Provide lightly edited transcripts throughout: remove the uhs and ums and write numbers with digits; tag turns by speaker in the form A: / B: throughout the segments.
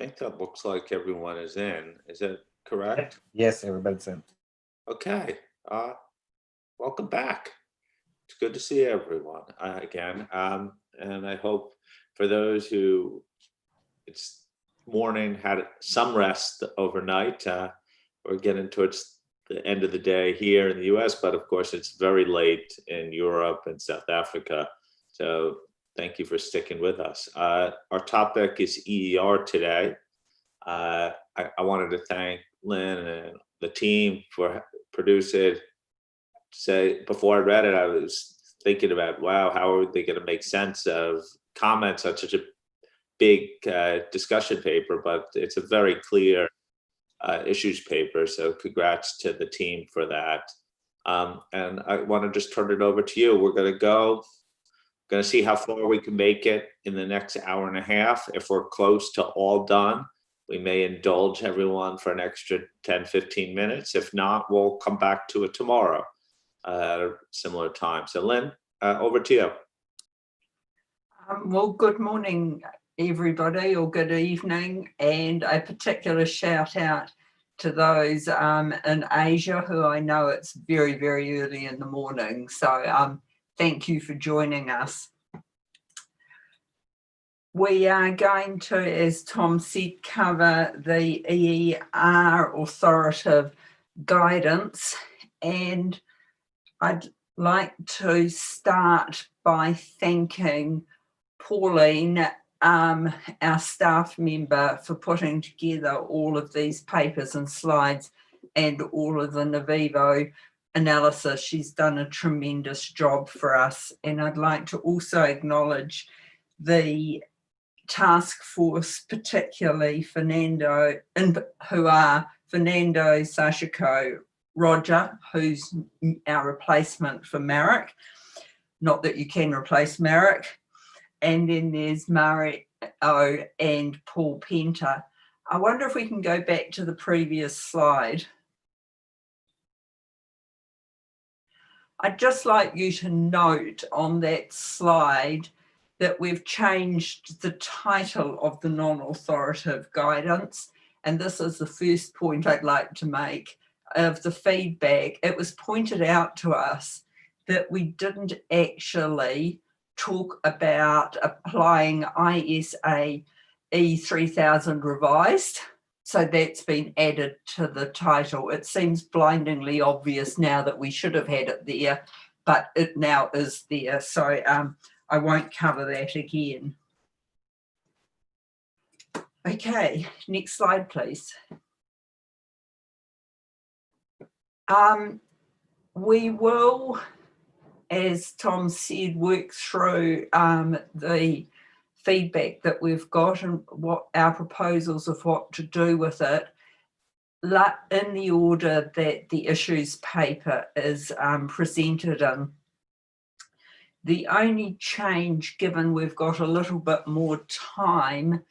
A: think that looks like everyone is in. Is that
B: Yep.
A: correct?
B: Yes, everybody's in.
A: Okay. Welcome back. It's good to see everyone again. And I hope for those who it's morning had some rest overnight. We're getting towards the end of the day here in the US, but of course it's very late in Europe and South Africa. So thank you for sticking with us. Our topic is EER today. I wanted to thank Lynn and the team for producing. Say before I read it, I was thinking about, wow, how are they going to make sense of comments on such a big discussion paper? But it's a very clear issues paper. So congrats to the team for that. And I want to just turn it over to you. We're going to see how far we can make it in the next hour and a half. If we're close to all done, we may indulge everyone for an extra 10, 15 minutes. If not, we'll come back to it tomorrow at a similar time. So Lynn, over to you.
C: Well, good morning, everybody, or good evening, and a particular shout out to those in Asia who I know it's very, very early in the morning. So thank you for joining us. We are going to, as Tom said, cover the EER authoritative guidance, and I'd like to start by thanking Pauline, our staff member, for putting together all of these papers and slides and all of the Navivo analysis. She's done a tremendous job for us. And I'd like to also acknowledge the task force, particularly Fernando, who are Fernando, Sashiko, Roger, who's our replacement for Marek. Not that you can replace Marek. And then there's Mario and Paul Penter. I wonder if we can go back to the previous slide. I'd just like you to note on that slide that we've changed the title of the non-authoritative guidance. And this is the first point I'd like to make of the feedback. It was pointed out to us that we didn't actually talk about applying IAASB 3000 revised. So that's been added to the title. It seems blindingly obvious now that we should have had it there, but it now is there. So I won't cover that again. Okay, next slide, please. We will, as Tom said, work through the feedback that we've got and what our proposals of what to do with it in the order that the issues paper is presented in. The only change, given we've got a little bit more time,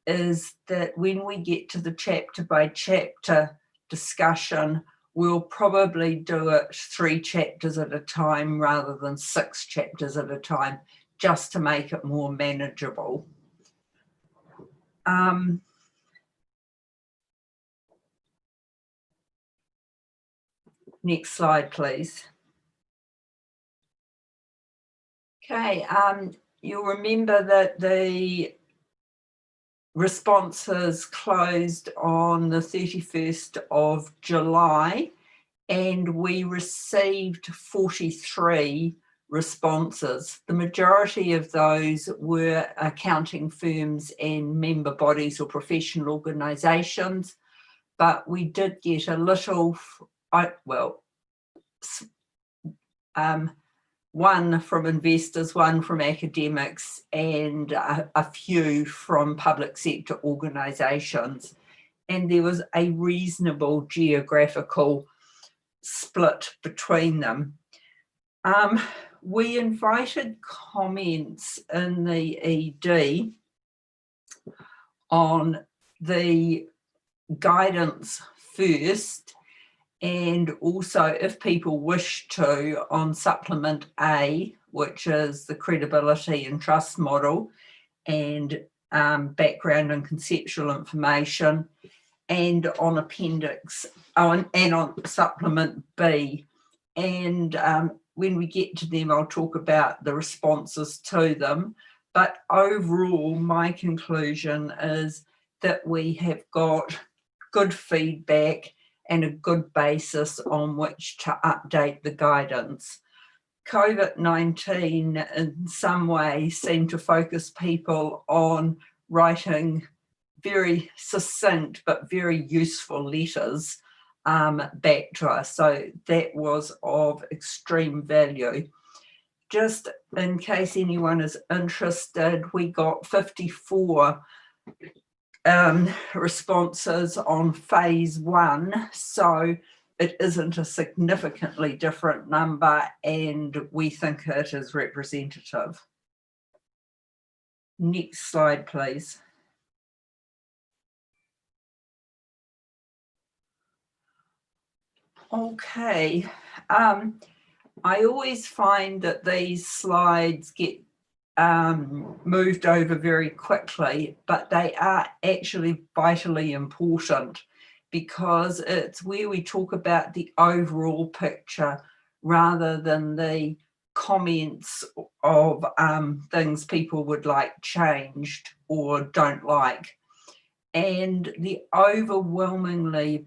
C: is that when we get to the chapter by chapter discussion, we'll probably do it 3 chapters at a time rather than 6 chapters at a time, just to make it more manageable. Next slide, please. Okay, you'll remember that the responses closed on the 31st of July, and we received 43 responses. The majority of those were accounting firms and member bodies or professional organisations, but we did get a little, one from investors, one from academics, and a few from public sector organisations. And there was a reasonable geographical split between them. We invited comments in the ED on the guidance first, and also, if people wish to, on Supplement A, which is the credibility and trust model, and background and conceptual information, and on appendix, and on supplement B. And when we get to them, I'll talk about the responses to them. But overall, my conclusion is that we have got good feedback and a good basis on which to update the guidance. COVID-19 in some way seemed to focus people on writing very succinct but very useful letters back to us. So that was of extreme value. Just in case anyone is interested, we got 54 responses on phase 1. So it isn't a significantly different number, and we think it is representative. Next slide, please. Okay, I always find that these slides get moved over very quickly, but they are actually vitally important because it's where we talk about the overall picture rather than the comments of things people would like changed or don't like. And the overwhelmingly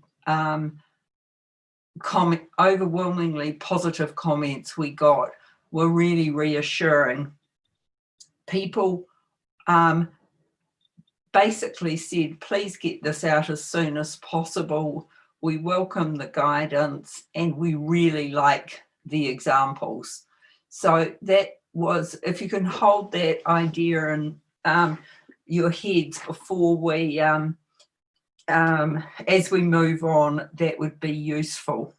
C: positive comments we got were really reassuring. People basically said, please get this out as soon as possible. We welcome the guidance and we really like the examples. So that was, if you can hold that idea in your heads before we, as we move on, that would be useful.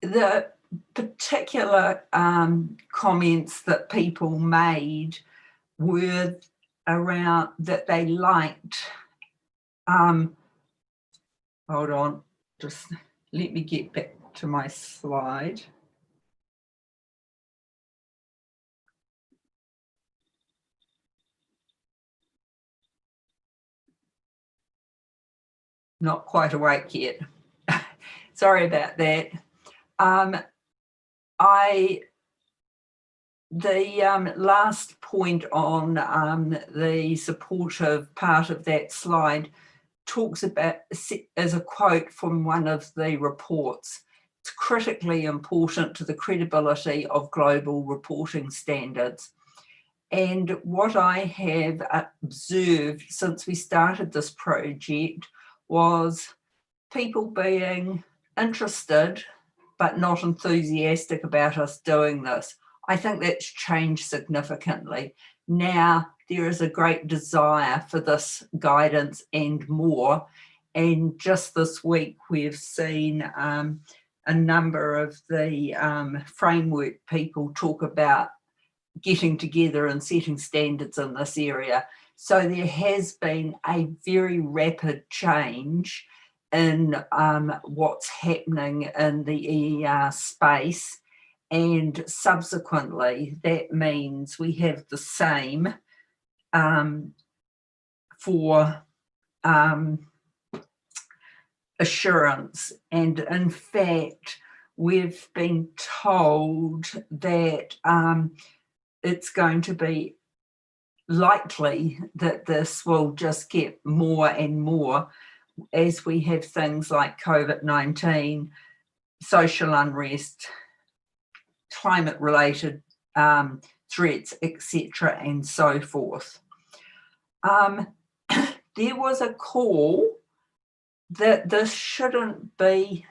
C: The particular comments that people made were around that they liked, hold on, just let me get back to my slide. Not quite awake yet. Sorry about that. The last point on the supportive part of that slide talks about, as a quote from one of the reports, it's critically important to the credibility of global reporting standards. And what I have observed since we started this project was people being interested but not enthusiastic about us doing this. I think that's changed significantly. Now there is a great desire for this guidance and more. And just this week we've seen a number of the framework people talk about getting together and setting standards in this area. So there has been a very rapid change in what's happening in the EER space, and subsequently that means we have the same for assurance. And in fact, we've been told that it's going to be likely that this will just get more and more as we have things like COVID-19, social unrest, climate-related threats, etc., and so forth. There was a call that this shouldn't be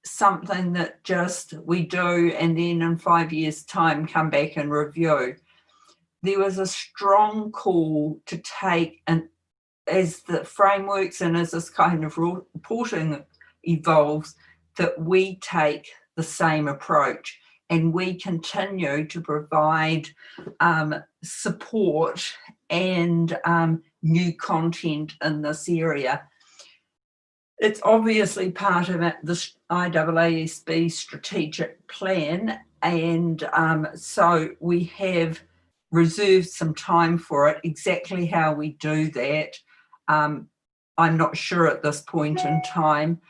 C: something that just we do and then in 5 years' time come back and review. There was a strong call to take, and as the frameworks and as this kind of reporting evolves, that we take the same approach and we continue to provide support and new content in this area. It's obviously part of the IAASB strategic plan, and so we have reserved some time for it. Exactly how we do that, I'm not sure at this point in time,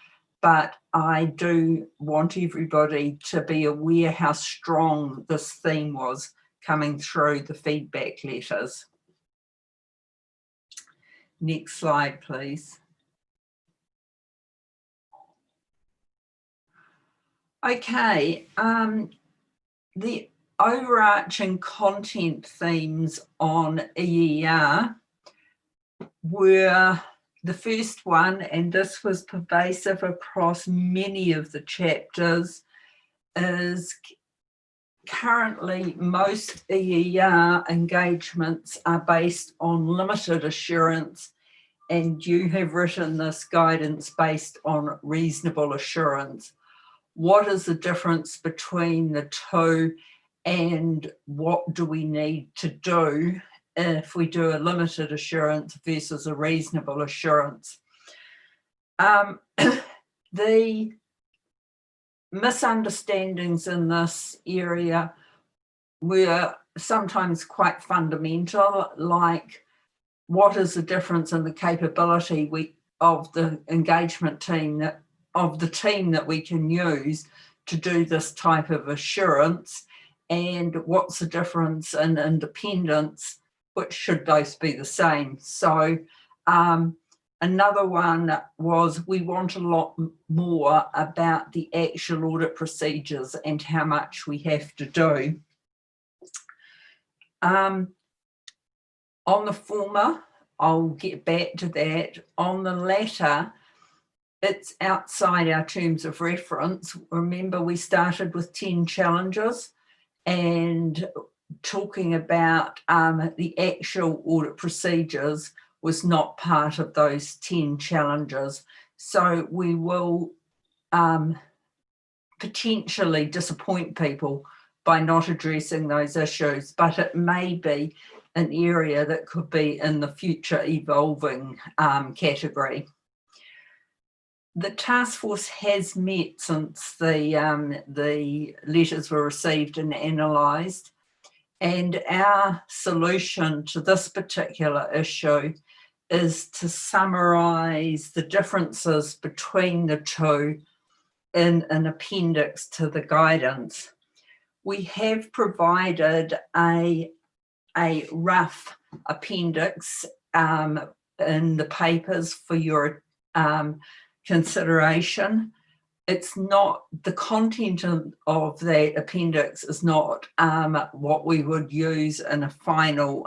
C: but I do want everybody to be aware how strong this theme was coming through the feedback letters. Next slide, please. Okay, the overarching content themes on EER were the first one, and this was pervasive across many of the chapters, is currently most EER engagements are based on limited assurance, and you have written this guidance based on reasonable assurance. What is the difference between the two, and what do we need to do if we do a limited assurance versus a reasonable assurance? The misunderstandings in this area were sometimes quite fundamental, like what is the difference in the capability of the engagement team of the team that we can use to do this type of assurance, and what's the difference in independence, which should both be the same. So another one was we want a lot more about the actual audit procedures and how much we have to do. On the former, I'll get back to that. On the latter, it's outside our terms of reference. Remember, we started with 10 challenges, and talking about the actual audit procedures was not part of those 10 challenges. So we will potentially disappoint people by not addressing those issues, but it may be an area that could be in the future evolving category. The task force has met since the letters were received and analysed, and our solution to this particular issue is to summarise the differences between the two in an appendix to the guidance. We have provided a rough appendix in the papers for your consideration. It's not, the content of that appendix is not what we would use in a final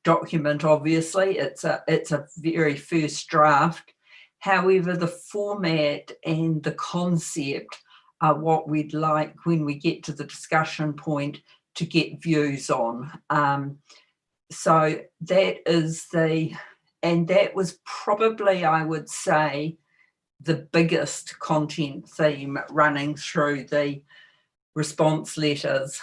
C: document, obviously. It's a very first draft. However, the format and the concept are what we'd like when we get to the discussion point to get views on. So that is and that was probably, I would say, the biggest content theme running through the response letters.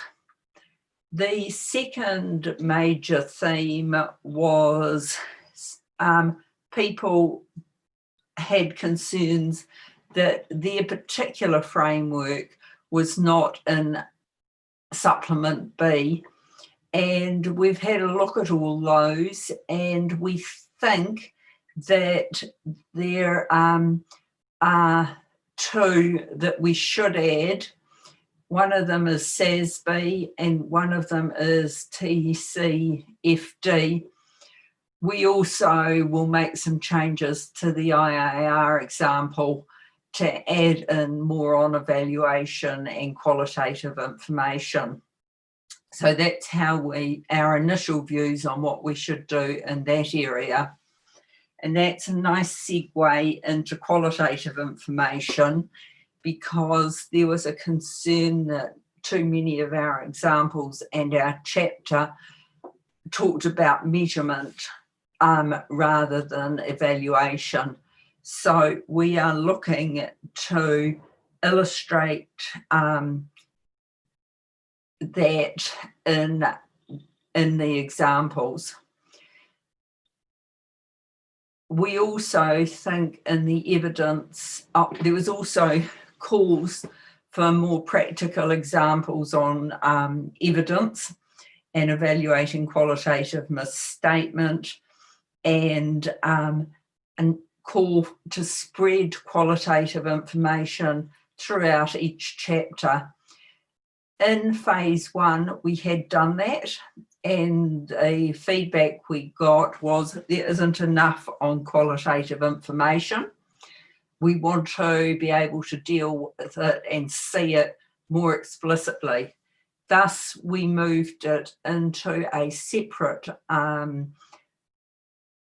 C: The second major theme was people had concerns that their particular framework was not in Supplement B, and we've had a look at all those, and we think that there are two that we should add. One of them is IAASB and one of them is TCFD. We also will make some changes to the IAR example to add in more on evaluation and qualitative information. So that's how our initial views on what we should do in that area. And that's a nice segue into qualitative information, because there was a concern that too many of our examples and our chapter talked about measurement rather than evaluation. So we are looking to illustrate that in the examples. we also think in the evidence, there was also calls for more practical examples on evidence and evaluating qualitative misstatement, and call to spread qualitative information throughout each chapter. In phase 1, we had done that, and the feedback we got was there isn't enough on qualitative information. We want to be able to deal with it and see it more explicitly. Thus, we moved it into a separate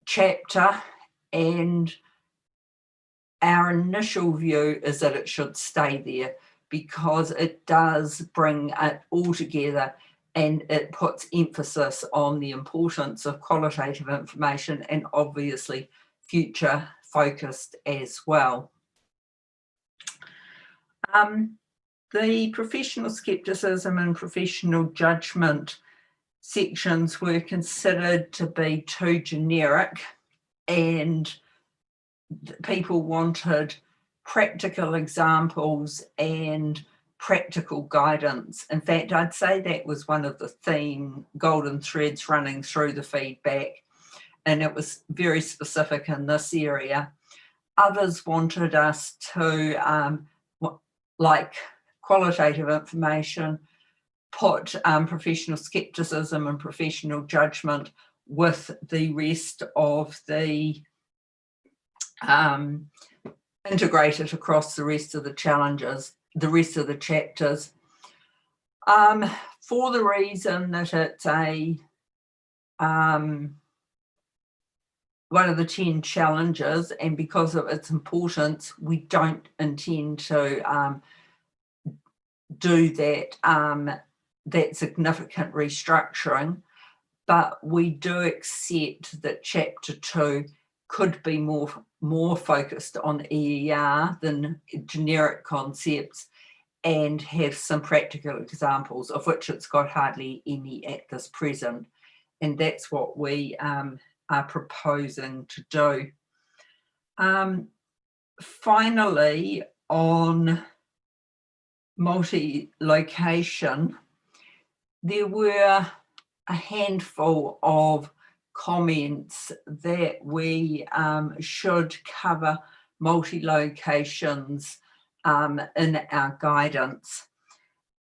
C: chapter, and our initial view is that it should stay there because it does bring it all together and it puts emphasis on the importance of qualitative information and obviously future focused as well. The professional scepticism and professional judgment sections were considered to be too generic, and people wanted practical examples and practical guidance. In fact, I'd say that was one of the golden threads running through the feedback, and it was very specific in this area. Others wanted us to, like qualitative information, put professional scepticism and professional judgment with the rest of the integrated across the rest of the challenges, the rest of the chapters, for the reason that it's one of the 10 challenges, and because of its importance, we don't intend to do that significant restructuring, but we do accept that chapter 2 could be more focused on EER than generic concepts and have some practical examples, of which it's got hardly any at this present. And that's what we are proposing to do. Finally, on multi-location, there were a handful of comments that we should cover multi-locations in our guidance,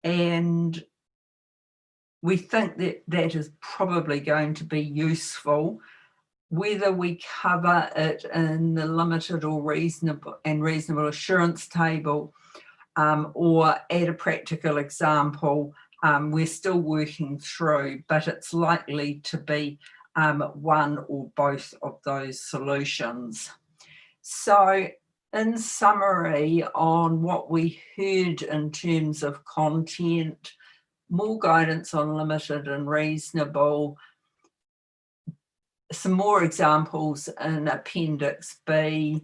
C: and we think that that is probably going to be useful. Whether we cover it in the limited or reasonable assurance table or add a practical example, we're still working through, but it's likely to be one or both of those solutions. So in summary, on what we heard in terms of content, more guidance on limited and reasonable, some more examples in Appendix B,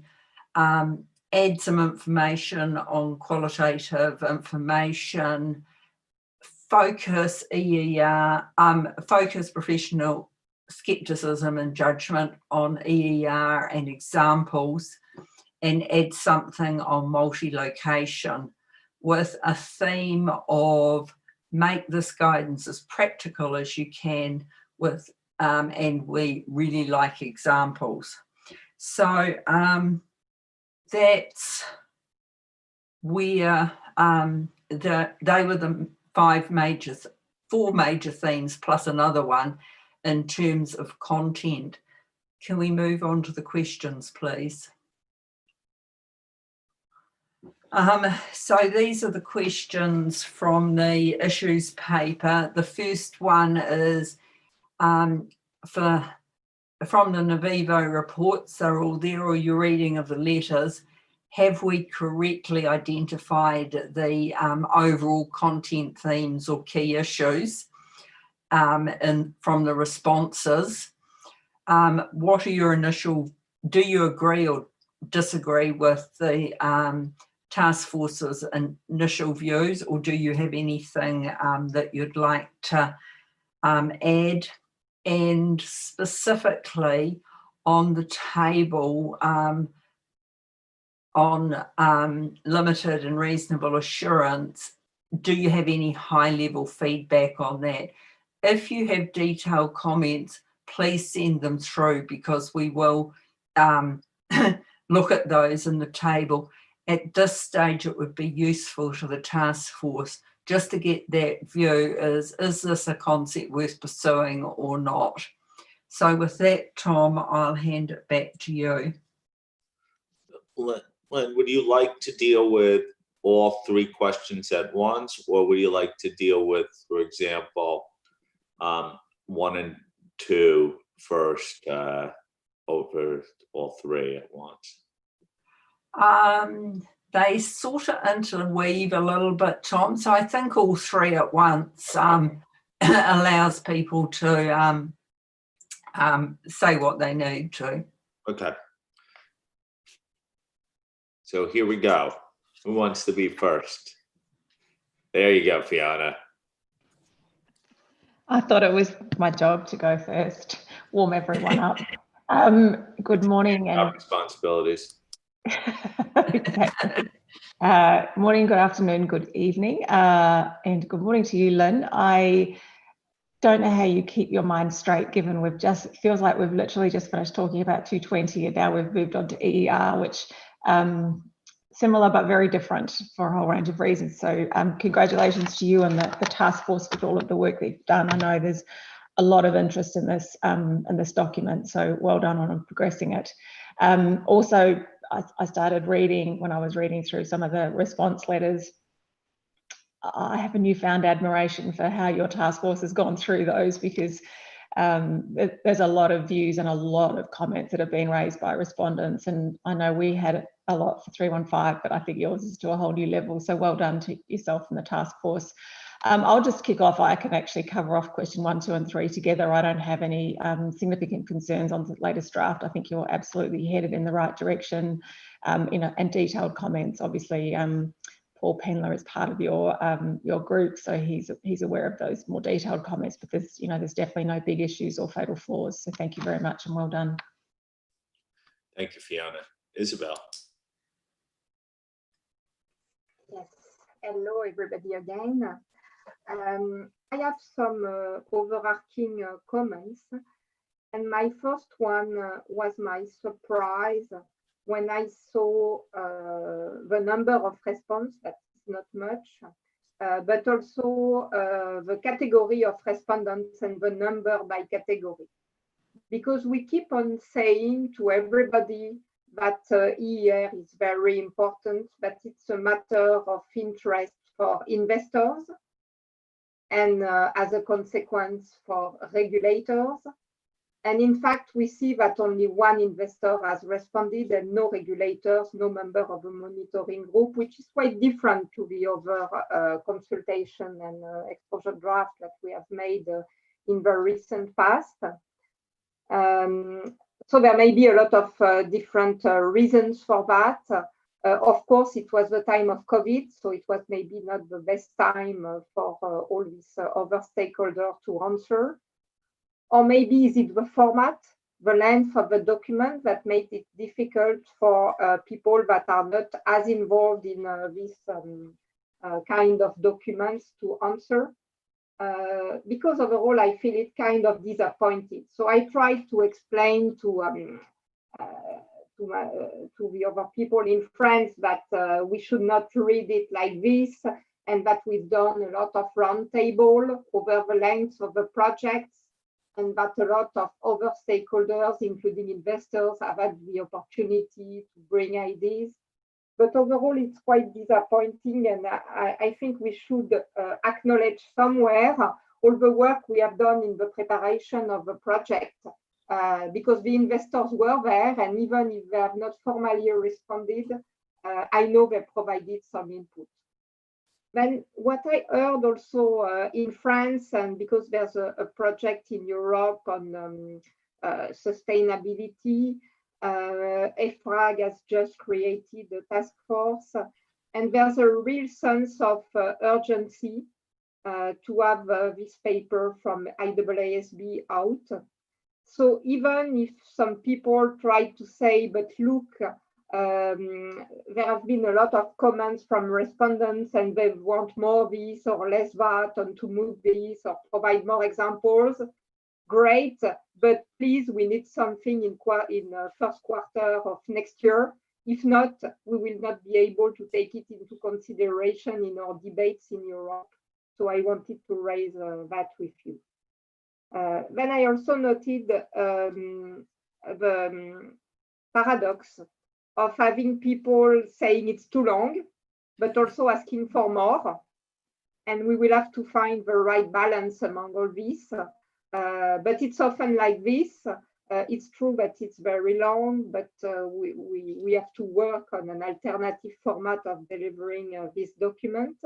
C: add some information on qualitative information, focus EER, focus professional scepticism and judgment on EER and examples, and add something on multi-location with a theme of make this guidance as practical as you can with, and we really like examples. So that's where they were the four major themes plus another one in terms of content. Can we move on to the questions, please? So these are the questions from the issues paper. The first one is from the Navivo reports. They're all there, or your reading of the letters. Have we correctly identified the overall content themes or key issues from the responses? What are your initial, do you agree or disagree with the task force's initial views, or do you have anything that you'd like to add? And specifically on the table on limited and reasonable assurance, do you have any high-level feedback on that? If you have detailed comments, please send them through, because we will look at those in the table. At this stage, it would be useful to the task force just to get that view, is this a concept worth pursuing or not? So with that, Tom, I'll hand it back to you.
A: Lynn, would you like to deal with all three questions at once, or would you like to deal with, for example, 1 and 2 first, over all three at once?
C: They sort of interweave a little bit, Tom. So I think all three at once allows people to say what they need to.
A: Okay. So here we go. Who wants to be first? There you go, Fiona.
B: I thought it was my job to go first, warm everyone up. Good morning. And
A: responsibilities.
B: Exactly. Morning, good afternoon, good evening, and good morning to you, Lynn. I don't know how you keep your mind straight, given it feels like we've literally just finished talking about 220 and now we've moved on to EER, which similar but very different for a whole range of reasons. So congratulations to you and the task force with all of the work that you've done. I know there's a lot of interest in this document, so well done on progressing it. Also, I started reading, when I was reading through some of the response letters, I have a newfound admiration for how your task force has gone through those, because there's a lot of views and a lot of comments that have been raised by respondents. And I know we had a lot for 315, but I think yours is to a whole new level. So well done to yourself and the task force. I'll just kick off. I can actually cover off question 1, 2, and 3 together. I don't have any significant concerns on the latest draft. I think you're absolutely headed in the right direction. And detailed comments, obviously, Paul Penler is part of your group, so he's aware of those more detailed comments, but there's definitely no big issues or fatal flaws. So thank you very much and well done.
A: Thank you, Fiona. Isabel.
D: Yes, hello everybody again. I have some overarching comments, and my first one was my surprise when I saw the number of response, that's not much, but also the category of respondents and the number by category. Because we keep on saying to everybody that EER is very important, that it's a matter of interest for investors and as a consequence for regulators. And in fact, we see that only one investor has responded and no regulators, no member of a monitoring group, which is quite different to the other consultation and exposure draft that we have made in the recent past. So there may be a lot of different reasons for that. Of course, it was the time of COVID, so it was maybe not the best time for all these other stakeholders to answer. Or maybe is it the format, the length of the document that made it difficult for people that are not as involved in this kind of documents to answer? Because overall, I feel it kind of disappointed. So I tried to explain to the other people in France that we should not read it like this, and that we've done a lot of roundtable over the length of the projects, and that a lot of other stakeholders, including investors, have had the opportunity to bring ideas. But overall, it's quite disappointing, and I think we should acknowledge somewhere all the work we have done in the preparation of the project, because the investors were there, and even if they have not formally responded, I know they provided some input. Then what I heard also in France, and because there's a project in Europe on sustainability, EFRAG has just created a task force, and there's a real sense of urgency to have this paper from IAASB out. So even if some people try to say, but look, there have been a lot of comments from respondents and they want more this or less that, and to move this or provide more examples. Great, but please, we need something in first quarter of next year. If not, we will not be able to take it into consideration in our debates in Europe. So I wanted to raise that with you. Then I also noted the paradox of having people saying it's too long, but also asking for more. And we will have to find the right balance among all this. But it's often like this. It's true that it's very long, but we have to work on an alternative format of delivering this document.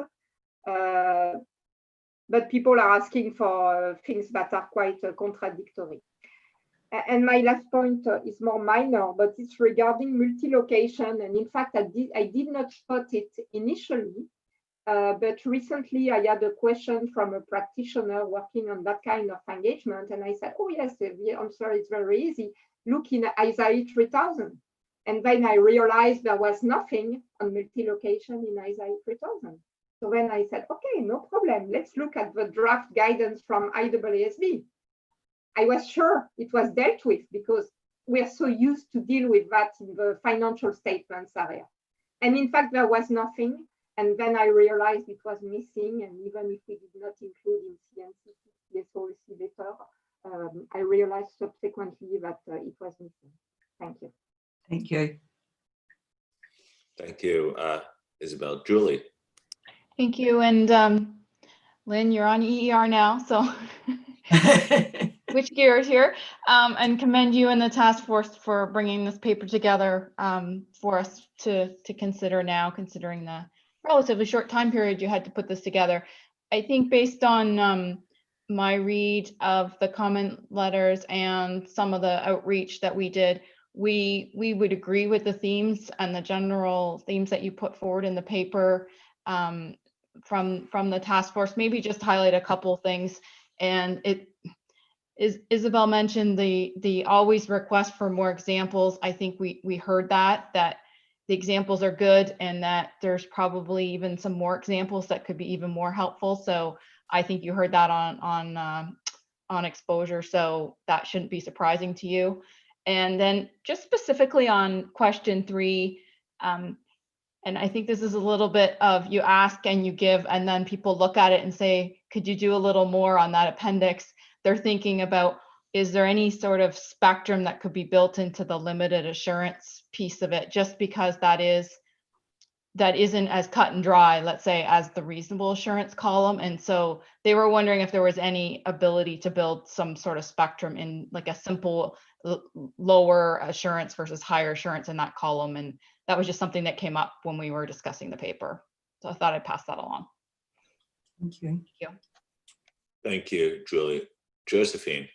D: But people are asking for things that are quite contradictory. And my last point is more minor, but it's regarding multi-location. And in fact, I did not spot it initially, but recently I had a question from a practitioner working on that kind of engagement. And I said, oh yes, the answer is very easy. Look in IAASB 3000. And then I realized there was nothing on multi-location in IAASB 3000. So then I said, okay, no problem. Let's look at the draft guidance from IAASB. I was sure it was dealt with because we are so used to deal with that in the financial statements area. And in fact, there was nothing. And then I realized it was missing. And even if we did not include in CNC policy letter, I realized subsequently that it was missing. Thank you.
C: Thank you.
A: Thank you, Isabel. Julie.
E: Thank you. And Lynn, you're on EER now, so switch gears here, and commend you and the task force for bringing this paper together for us to consider now, considering the relatively short time period you had to put this together. I think based on my read of the comment letters and some of the outreach that we did, we would agree with the themes and the general themes that you put forward in the paper from the task force. Maybe just highlight a couple things. And Isabel mentioned the always request for more examples. I think we heard that the examples are good and that there's probably even some more examples that could be even more helpful. So I think you heard that on exposure. So that shouldn't be surprising to you. And then just specifically on question 3, and I think this is a little bit of you ask and you give, and then people look at it and say, could you do a little more on that appendix? They're thinking about, is there any sort of spectrum that could be built into the limited assurance piece of it, just because that isn't as cut and dry, let's say, as the reasonable assurance column. And so they were wondering if there was any ability to build some sort of spectrum in like a simple lower assurance versus higher assurance in that column. And that was just something that came up when we were discussing the paper. So I thought I'd pass that along.
C: Thank you.
E: Thank you.
A: Thank you, Julie. Josephine.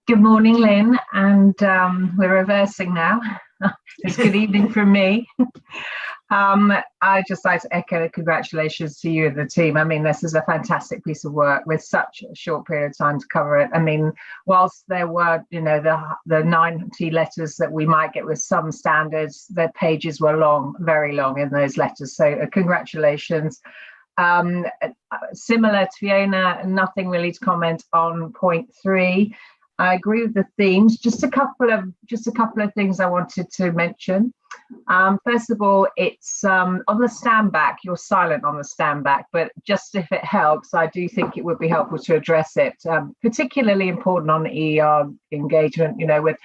F: Good morning, Lynn, and we're reversing now. It's good evening from me. I'd just like to echo the congratulations to you and the team. I mean, this is a fantastic piece of work with such a short period of time to cover it. I mean, whilst there were, the 90 letters that we might get with some standards, the pages were long, very long in those letters. So congratulations. Similar to Fiona, nothing really to comment on point 3. I agree with the themes. Just a couple of things I wanted to mention. First of all, it's on the stand back. You're silent on the stand back, but just if it helps, I do think it would be helpful to address it. Particularly important on EER engagement, with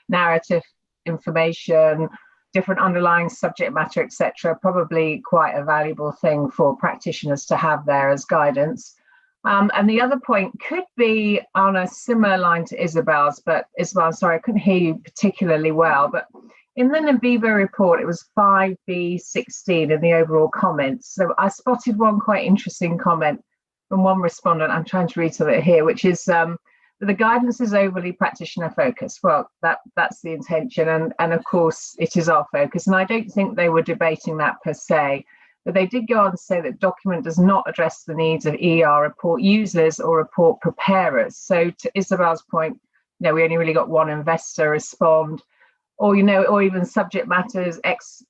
F: narrative information, different underlying subject matter, etc. Probably quite a valuable thing for practitioners to have there as guidance. And the other point could be on a similar line to Isabel's, but Isabel, sorry, I couldn't hear you particularly well, but in the NABIBA report, it was 5B16 in the overall comments. So I spotted one quite interesting comment from one respondent. I'm trying to read some of it here, which is the guidance is overly practitioner focused. Well, that's the intention. And of course, it is our focus. And I don't think they were debating that per se. But they did go on to say that the document does not address the needs of EER report users or report preparers. So to Isabel's point, we only really got one investor respond, or or even subject matter experts,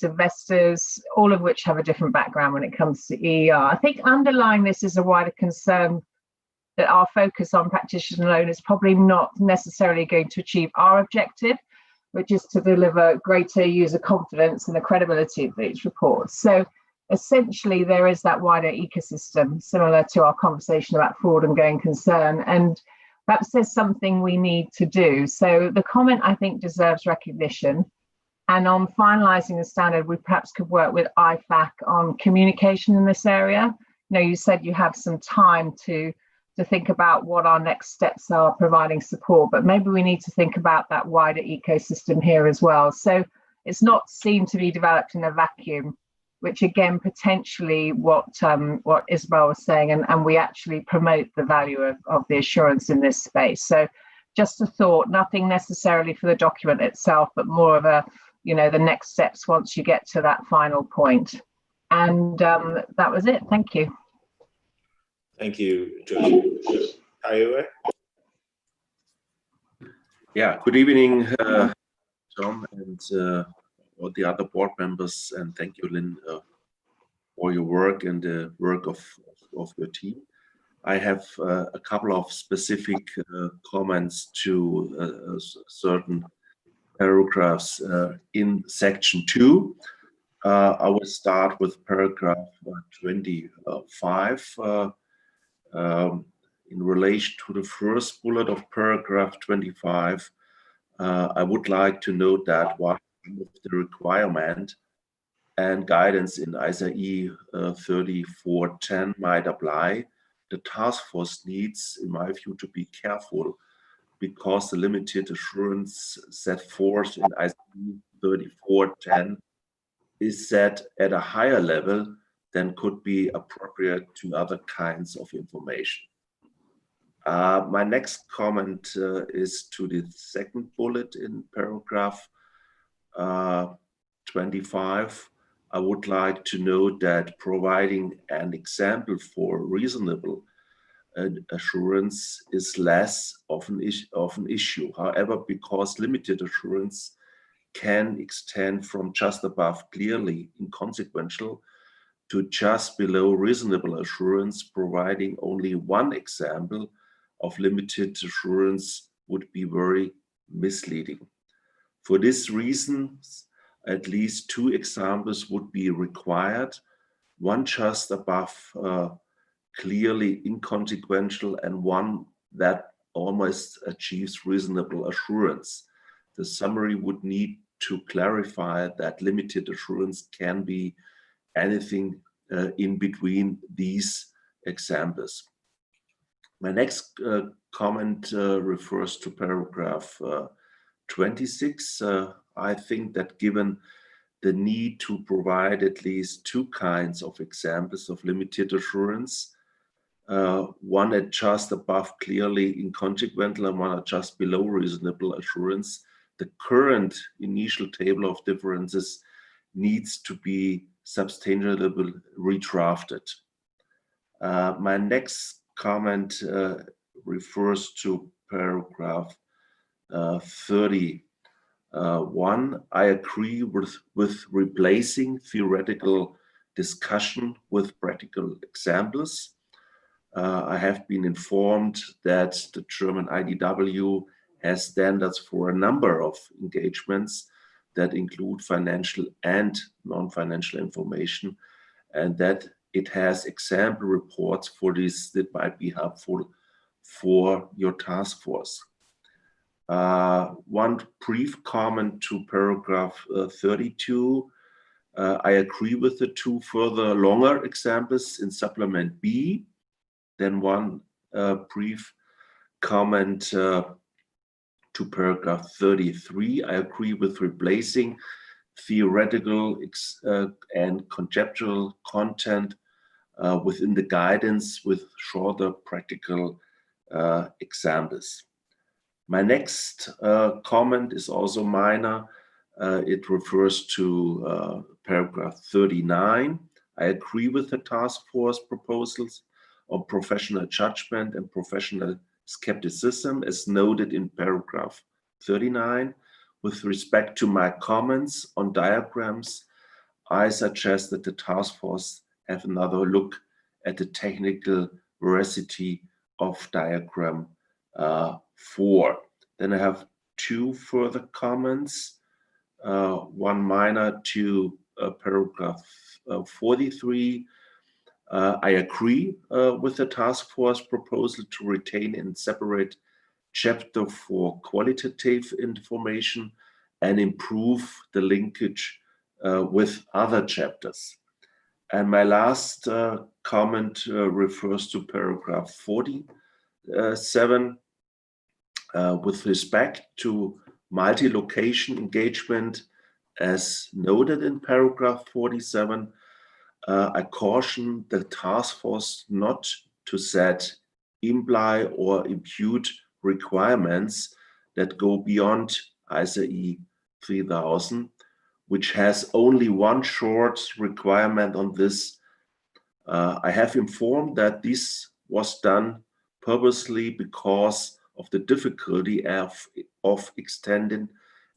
F: investors, all of which have a different background when it comes to EER. I think underlying this is a wider concern that our focus on practitioner alone is probably not necessarily going to achieve our objective, which is to deliver greater user confidence in the credibility of these reports. So essentially, there is that wider ecosystem, similar to our conversation about fraud and going concern. And perhaps there's something we need to do. So the comment, I think, deserves recognition. And on finalising the standard, we perhaps could work with IFAC on communication in this area. You said you have some time to think about what our next steps are providing support, but maybe we need to think about that wider ecosystem here as well. So it's not seen to be developed in a vacuum, which again, potentially what Isabel was saying, and we actually promote the value of the assurance in this space. So just a thought, nothing necessarily for the document itself, but more of a, the next steps once you get to that final point. And that was it. Thank you.
A: Thank you, Josie. Ayue?
G: Yeah, good evening, Tom, and all the other board members, and thank you, Lynn, for your work and the work of your team. I have a couple of specific comments to certain paragraphs in section 2. I will start with paragraph 25. In relation to the first bullet of paragraph 25, I would like to note that one of the requirement and guidance in IAASB 3410 might apply. The task force needs, in my view, to be careful because the limited assurance set forth in IAASB 3410 is set at a higher level than could be appropriate to other kinds of information. My next comment is to the second bullet in paragraph 25. I would like to note that providing an example for reasonable assurance is less of an issue. However, because limited assurance can extend from just above clearly inconsequential to just below reasonable assurance, providing only one example of limited assurance would be very misleading. For this reason, at least 2 examples would be required, one just above clearly inconsequential and one that almost achieves reasonable assurance. The summary would need to clarify that limited assurance can be anything in between these examples. My next comment refers to paragraph 26. I think that given the need to provide at least 2 kinds of examples of limited assurance, one at just above clearly inconsequential and one at just below reasonable assurance, the current initial table of differences needs to be substantially redrafted. My next comment refers to paragraph 31. I agree with replacing theoretical discussion with practical examples. I have been informed that the German IDW has standards for a number of engagements that include financial and non-financial information, and that it has example reports for this that might be helpful for your task force. One brief comment to paragraph 32. I agree with the 2 further longer examples in supplement B. Then one brief comment to paragraph 33. I agree with replacing theoretical and conceptual content within the guidance with shorter practical examples. My next comment is also minor. It refers to paragraph 39. I agree with the task force proposals on professional judgment and professional skepticism as noted in paragraph 39. With respect to my comments on diagrams, I suggest that the task force have another look at the technical veracity of diagram 4. Then I have 2 further comments, one minor to paragraph 43. I agree with the task force proposal to retain and separate chapter for qualitative information and improve the linkage with other chapters. And my last comment refers to paragraph 47 with respect to multi-location engagement as noted in paragraph 47. I caution the task force not to set, imply or impute requirements that go beyond IAASB 3000, which has only one short requirement on this. I have informed that this was done purposely because of the difficulty of extending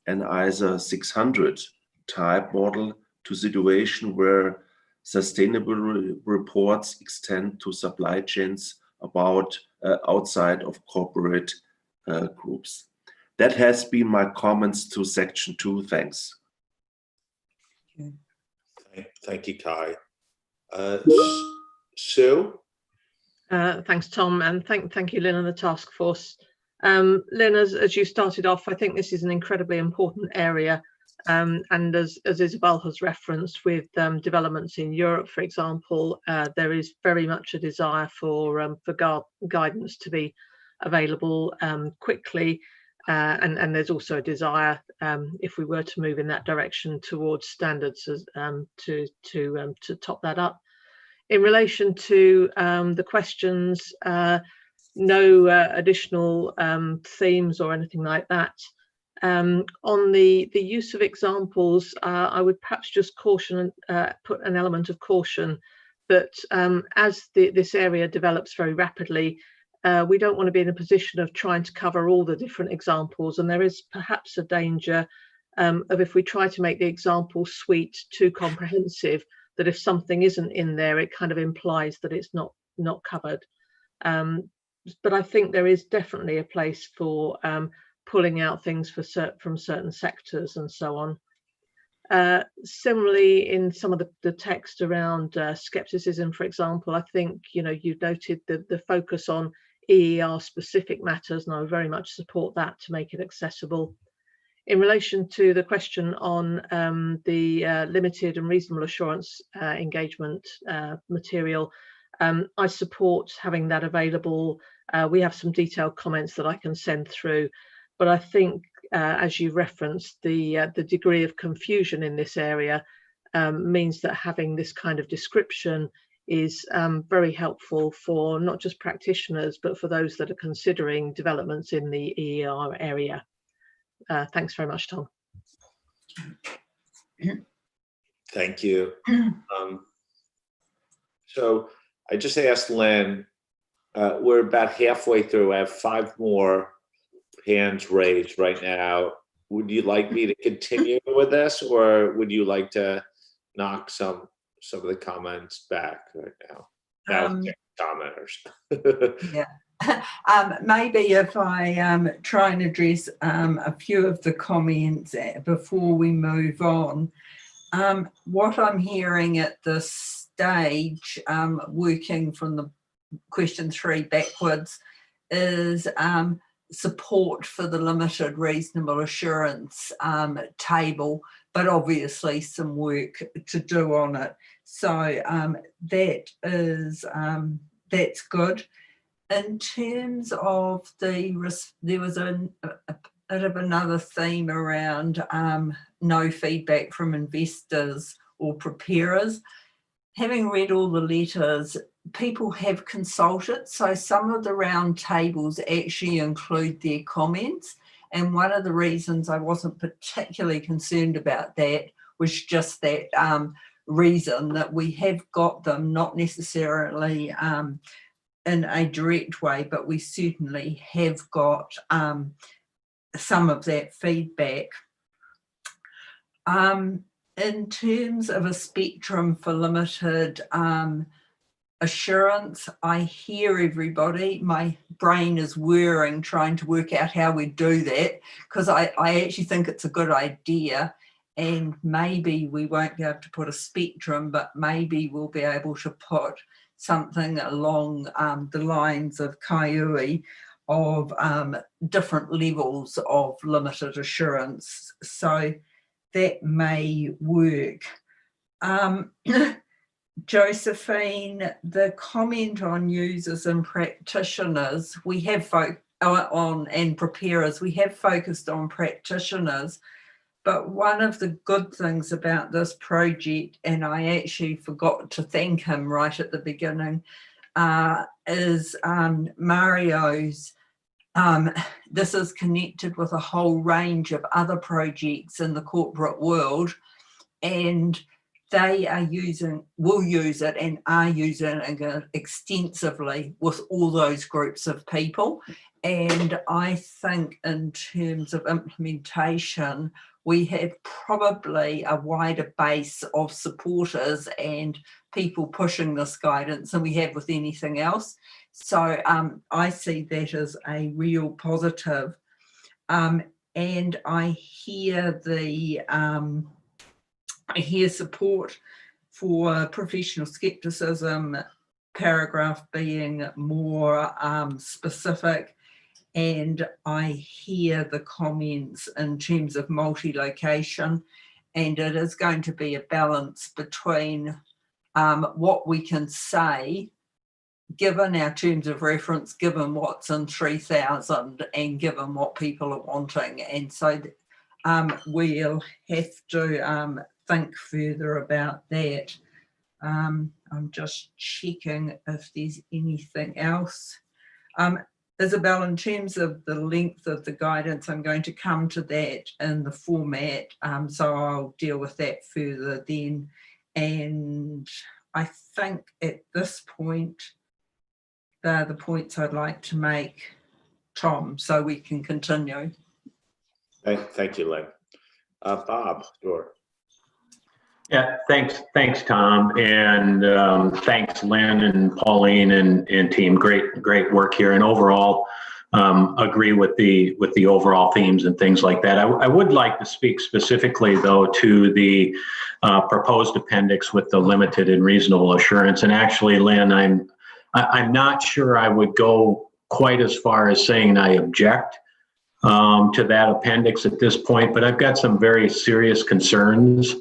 G: an ISA 600 type model to situation where sustainable reports extend to supply chains outside of corporate groups. That has been my comments to section 2. Thanks.
A: Thank you, Kai. Sue?
H: Thanks, Tom, and thank you, Lynn, and the task force. Lynn, as you started off, I think this is an incredibly important area. And as Isabel has referenced with developments in Europe, for example, there is very much a desire for guidance to be available quickly. And there's also a desire, if we were to move in that direction, towards standards to top that up. In relation to the questions, no additional themes or anything like that. On the use of examples, I would perhaps just caution, put an element of caution that as this area develops very rapidly, we don't want to be in a position of trying to cover all the different examples, and there is perhaps a danger of, if we try to make the example suite too comprehensive, that if something isn't in there, it kind of implies that it's not covered. But I think there is definitely a place for pulling out things from certain sectors and so on. Similarly, in some of the text around skepticism, for example, I think you noted the focus on EER specific matters, and I would very much support that to make it accessible. In relation to the question on the limited and reasonable assurance engagement material, I support having that available. We have some detailed comments that I can send through, but I think, as you referenced, the degree of confusion in this area means that having this kind of description is very helpful for not just practitioners, but for those that are considering developments in the EER area. Thanks very much, Tom.
A: Thank you. So I just asked Lynn, we're about halfway through. I have 5 more hands raised right now. Would you like me to continue with this, or would you like to knock some of the comments back right now? Commenters.
C: Yeah. Maybe if I try and address a few of the comments before we move on. What I'm hearing at this stage, working from the question 3 backwards, is support for the limited reasonable assurance table, but obviously some work to do on it. So that's good. In terms of there was a bit of another theme around no feedback from investors or preparers. Having read all the letters, people have consulted, so some of the round tables actually include their comments, And one of the reasons I wasn't particularly concerned about that was just that reason that we have got them, not necessarily in a direct way, but we certainly have got some of that feedback. In terms of a spectrum for limited assurance, I hear everybody. My brain is whirring trying to work out how we do that, because I actually think it's a good idea, and maybe we won't be able to put a spectrum, but maybe we'll be able to put something along the lines of Kaiui of different levels of limited assurance. So that may work. Josephine, the comment on users and practitioners, we have and preparers, we have focused on practitioners, but one of the good things about this project, and I actually forgot to thank him right at the beginning, is Mario's. This is connected with a whole range of other projects in the corporate world, and they are will use it and are using it extensively with all those groups of people. And I think in terms of implementation, we have probably a wider base of supporters and people pushing this guidance than we have with anything else. So I see that as a real positive. And I hear support for professional skepticism, paragraph being more specific, and I hear the comments in terms of multi-location, and it is going to be a balance between what we can say given our terms of reference, given what's in 3000 and given what people are wanting. And so we'll have to think further about that. I'm just checking if there's anything else. Isabel, in terms of the length of the guidance, I'm going to come to that in the format, so I'll deal with that further then. And I think at this point, they're the points I'd like to make, Tom, so we can continue.
A: Thank you, Lynn. Bob, sure.
I: Yeah, thanks, Tom, and thanks, Lynn and Pauline and team. Great work here, and overall, agree with the overall themes and things like that. I would like to speak specifically, though, to the proposed appendix with the limited and reasonable assurance. And actually, Lynn, I'm not sure I would go quite as far as saying I object to that appendix at this point, but I've got some very serious concerns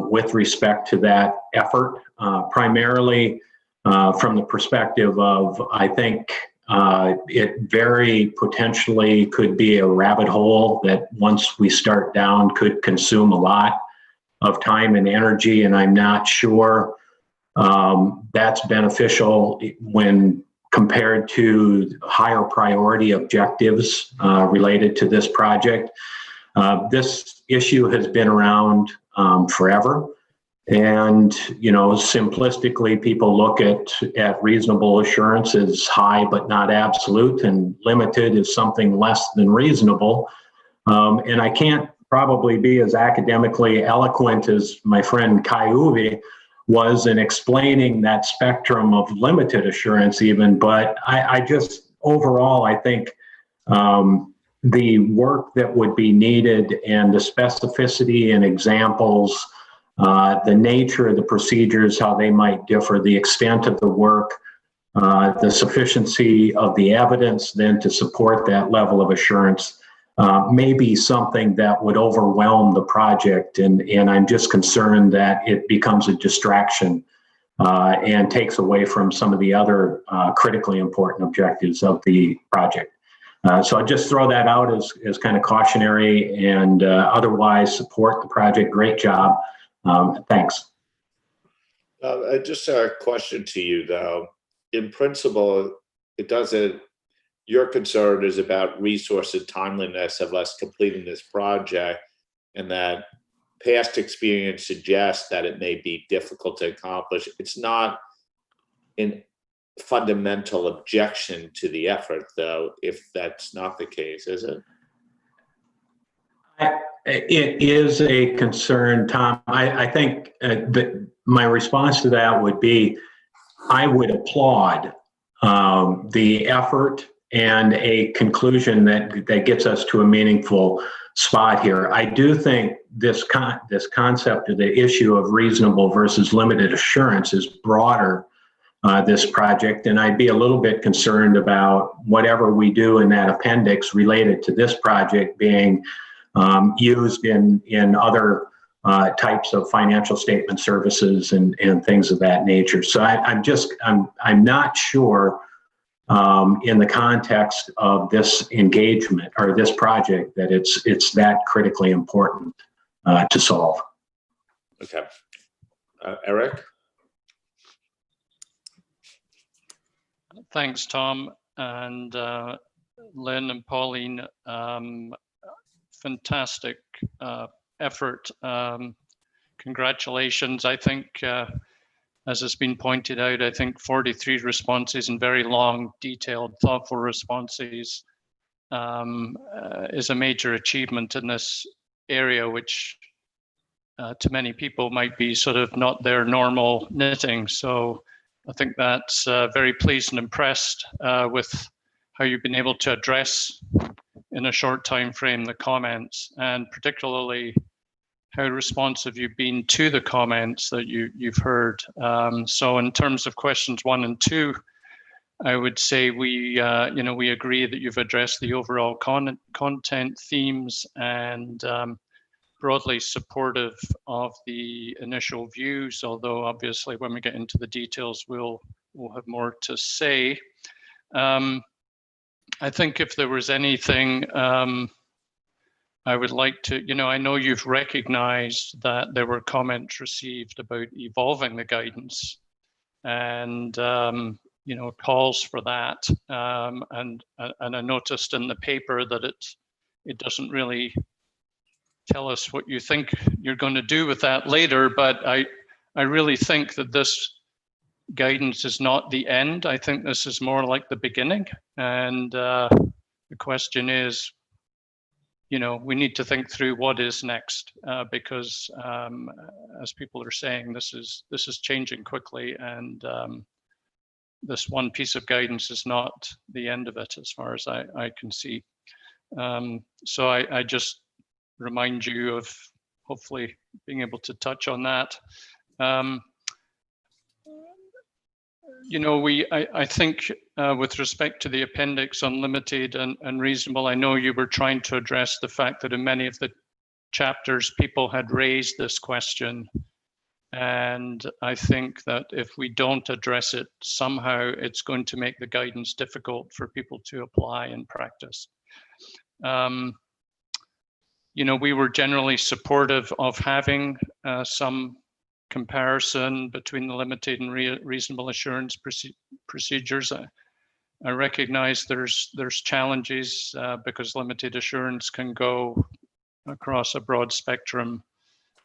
I: with respect to that effort, primarily from the perspective of, I think it very potentially could be a rabbit hole that once we start down could consume a lot of time and energy, and I'm not sure that's beneficial when compared to higher priority objectives related to this project. This issue has been around forever, and simplistically, people look at reasonable assurance as high but not absolute, and limited is something less than reasonable. And I can't probably be as academically eloquent as my friend Kaiui was in explaining that spectrum of limited assurance even, but I just, overall, I think the work that would be needed and the specificity and examples, the nature of the procedures, how they might differ, the extent of the work, the sufficiency of the evidence then to support that level of assurance may be something that would overwhelm the project, and I'm just concerned that it becomes a distraction and takes away from some of the other critically important objectives of the project. So I just throw that out as kind of cautionary, and otherwise support the project. Great job. Thanks.
A: Just a question to you, though. In principle, it doesn't your concern is about resource and timeliness of us completing this project, and that past experience suggests that it may be difficult to accomplish. It's not an fundamental objection to the effort, though, if that's not the case, is it?
I: It is a concern, Tom. I think that my response to that would be, I would applaud the effort and a conclusion that gets us to a meaningful spot here. I do think this concept of the issue of reasonable versus limited assurance is broader this project, and I'd be a little bit concerned about whatever we do in that appendix related to this project being used in other types of financial statement services and things of that nature. So I'm not sure in the context of this engagement or this project that it's that critically important to solve.
A: Okay. Eric?
J: Thanks, Tom, and Lynn and Pauline. Fantastic effort. Congratulations. I think, as has been pointed out, I think 43 responses and very long, detailed, thoughtful responses is a major achievement in this area, which to many people might be sort of not their normal knitting. So I think that's very pleased and impressed with how you've been able to address in a short time frame the comments, and particularly how responsive you've been to the comments that you've heard. So in terms of questions 1 and 2, I would say we agree that you've addressed the overall content themes and broadly supportive of the initial views, although obviously when we get into the details, we'll have more to say. I think if there was anything I would like to, I know you've recognized that there were comments received about evolving the guidance and, calls for that. And I noticed in the paper that it doesn't really tell us what you think you're going to do with that later, but I really think that this guidance is not the end. I think this is more like the beginning. And the question is, we need to think through what is next, because as people are saying, this is changing quickly, and this one piece of guidance is not the end of it as far as I can see. So I just remind you of hopefully being able to touch on that. I think with respect to the appendix on limited and reasonable, I know you were trying to address the fact that in many of the chapters, people had raised this question. And I think that if we don't address it, somehow it's going to make the guidance difficult for people to apply in practice. We were generally supportive of having some comparison between the limited and reasonable assurance procedures. I recognize there's challenges because limited assurance can go across a broad spectrum.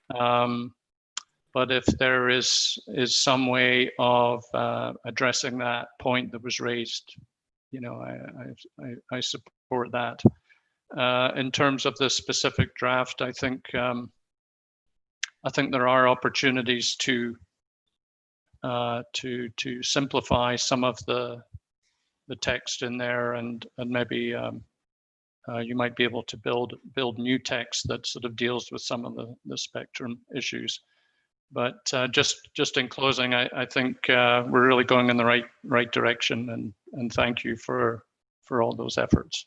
J: But if there is some way of addressing that point that was raised, I support that. In terms of the specific draft, I think there are opportunities to simplify some of the text in there, and maybe you might be able to build new text that sort of deals with some of the spectrum issues. But just in closing, I think we're really going in the right direction, and thank you for all those efforts.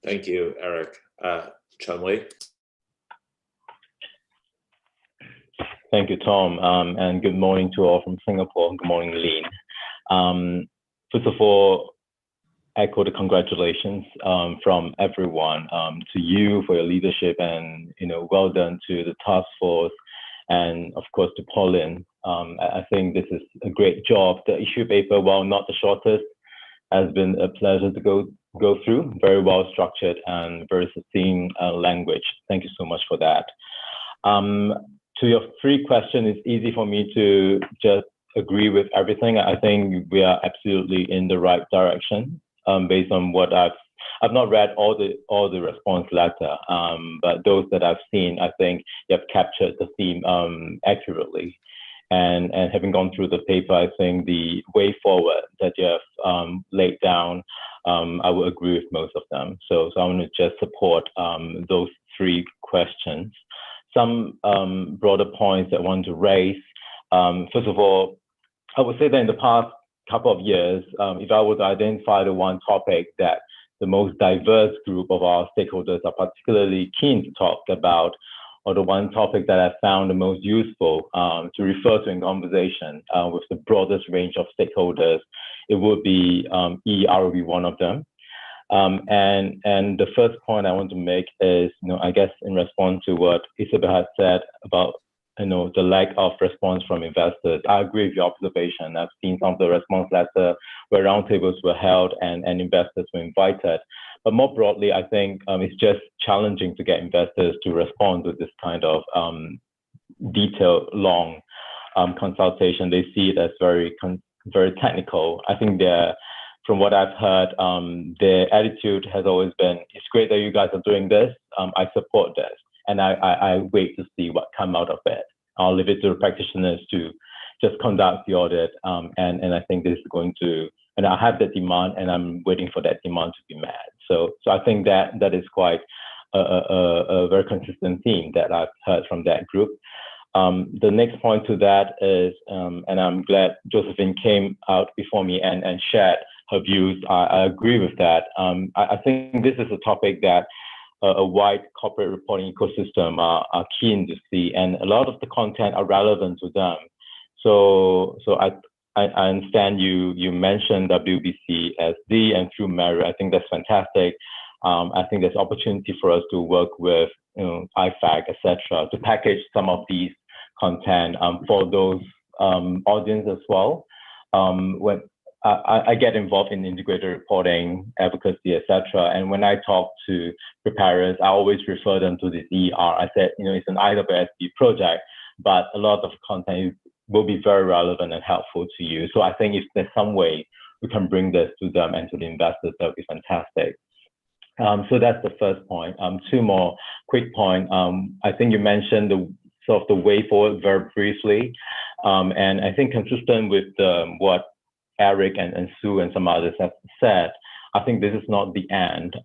A: Thank you, Eric. Chun-Li?
K: Thank you, Tom, and good morning to all from Singapore. Good morning, Lynn. First of all, echo the congratulations from everyone to you for your leadership, and well done to the task force, and of course to Pauline I think this is a great job. The issue paper, while not the shortest, has been a pleasure to go through. Very well structured and very succinct language. Thank you so much for that. To your three questions, it's easy for me to just agree with everything. I think we are absolutely in the right direction based on what I've not read all the response letter, but those that I've seen, I think you have captured the theme accurately. And having gone through the paper, I think the way forward that you have laid down, I would agree with most of them. So I want to just support those three questions. Some broader points that I want to raise. First of all, I would say that in the past couple of years, if I would identify the one topic that the most diverse group of our stakeholders are particularly keen to talk about, or the one topic that I found the most useful to refer to in conversation with the broadest range of stakeholders, it would be EER will be one of them. And the first point I want to make is, I guess in response to what Isabel had said about, the lack of response from investors. I agree with your observation. I've seen some of the response letter where roundtables were held and investors were invited. But more broadly, I think it's just challenging to get investors to respond to this kind of detailed, long consultation. They see it as very technical. I think from what I've heard, their attitude has always been, it's great that you guys are doing this. I support this. And I wait to see what come out of it. I'll leave it to the practitioners to just conduct the audit. And I think this is going to, and I have the demand and I'm waiting for that demand to be met. So I think that is quite a very consistent theme that I've heard from that group. The next point to that is, and I'm glad Josephine came out before me and shared her views. I agree with that. I think this is a topic that a wide corporate reporting ecosystem are keen to see, and a lot of the content are relevant to them. So I understand you mentioned WBCSD and through Mary. I think that's fantastic. I think there's opportunity for us to work with IFAC, etc., to package some of these content for those audience as well. When I get involved in integrated reporting, advocacy, etc. And when I talk to preparers, I always refer them to this EER. I said, it's an IAASB project, but a lot of content will be very relevant and helpful to you. So I think if there's some way we can bring this to them and to the investors, that would be fantastic. So that's the first point. Two more quick points. I think you mentioned the way forward very briefly. And I think consistent with what Eric and Sue and some others have said, I think this is not the end.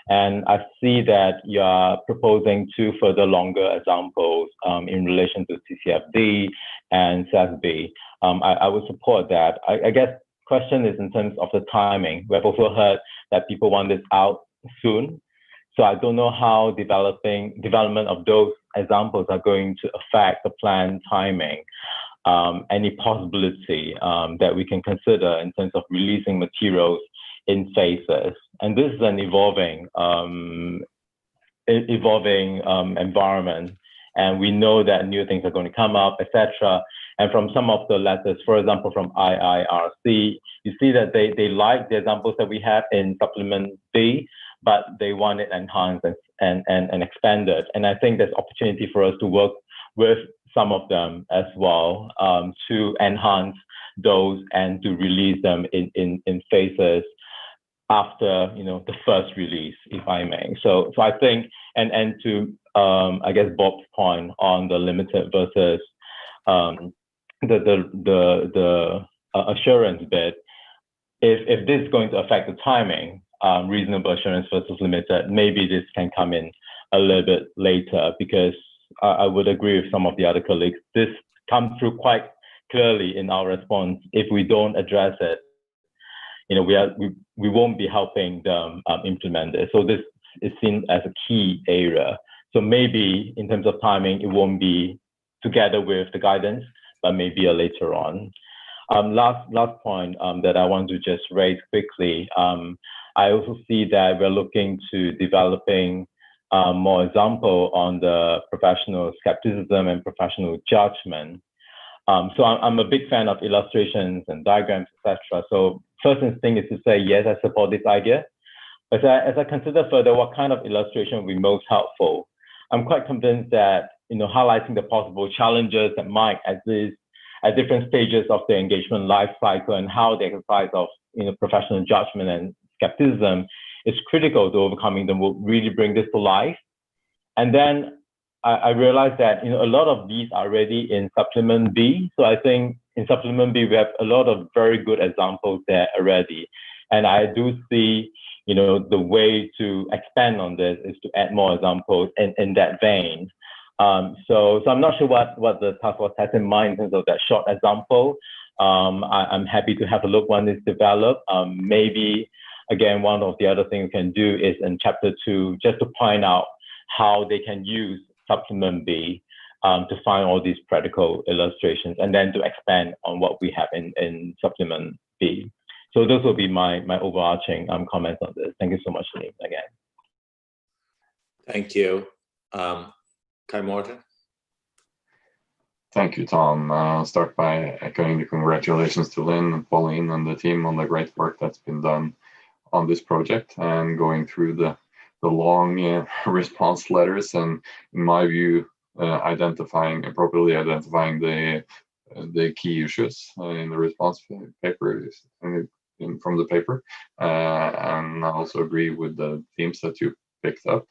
K: And I see that you are proposing two further longer examples in relation to TCFD and SASB. I would support that. I guess question is in terms of the timing. We have also heard that people want this out soon. So I don't know how development of those examples are going to affect the planned timing. Any possibility that we can consider in terms of releasing materials in phases. And this is an evolving environment. And we know that new things are going to come up, etc. And from some of the letters, for example, from IIRC, you see that they like the examples that we have in supplement B, but they want it enhanced and expanded. And I think there's opportunity for us to work with some of them as well to enhance those and to release them in phases after the first release, if I may. So I think and to I guess Bob's point on the limited versus the assurance bit, if this is going to affect the timing, reasonable assurance versus limited, maybe this can come in a little bit later, because I would agree with some of the other colleagues. This comes through quite clearly in our response. If we don't address it, we won't be helping them implement it. So this is seen as a key area. So maybe in terms of timing, it won't be together with the guidance, but maybe later on. Last point that I want to just raise quickly. I also see that we're looking to developing more example on the professional skepticism and professional judgment. So I'm a big fan of illustrations and diagrams, etc. So first instinct is to say, yes, I support this idea. But as I consider further what kind of illustration would be most helpful, I'm quite convinced that, highlighting the possible challenges that might exist at different stages of the engagement life cycle and how the exercise of, professional judgment and skepticism is critical to overcoming them will really bring this to life. And then I realized that, a lot of these are already in Supplement B. So I think in Supplement B, we have a lot of very good examples there already. And I do see, the way to expand on this is to add more examples in that vein. So I'm not sure what the task force has in mind in terms of that short example. I'm happy to have a look when it's developed. Maybe, again, one of the other things we can do is in chapter 2, just to point out how they can use Supplement B to find all these practical illustrations, and then to expand on what we have in Supplement B. So those will be my overarching comments on this. Thank you so much, Liam, again.
A: Thank you. Kai Morten?
L: Thank you, Tom. I'll start by echoing the congratulations to Lynn and Pauline and the team on the great work that's been done on this project and going through the long response letters, and in my view, appropriately identifying the key issues in the response paper from the paper. And I also agree with the themes that you picked up.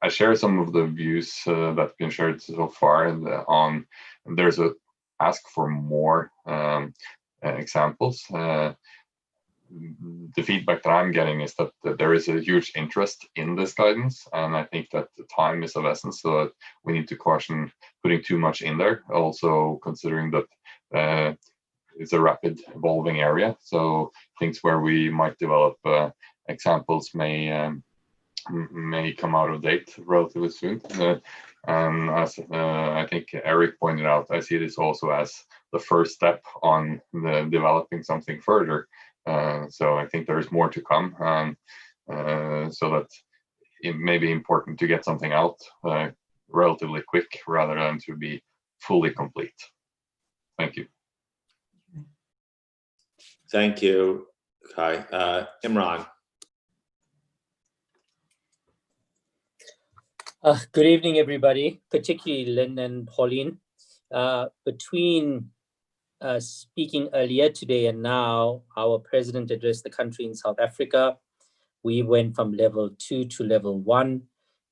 L: I share some of the views that have been shared so far, and there's a ask for more examples. The feedback that I'm getting is that there is a huge interest in this guidance, and I think that the time is of essence, so that we need to caution putting too much in there, also considering that it's a rapid evolving area, so things where we might develop examples may come out of date relatively soon. And as I think Eric pointed out, I see this also as the first step on developing something further. So I think there is more to come, so that it may be important to get something out relatively quick rather than to be fully complete. Thank you.
A: Thank you, Kai. Imran?
M: Good evening, everybody, particularly Lynn and Pauline. Between speaking earlier today and now, our president addressed the country in South Africa. We went from level 2 to level 1.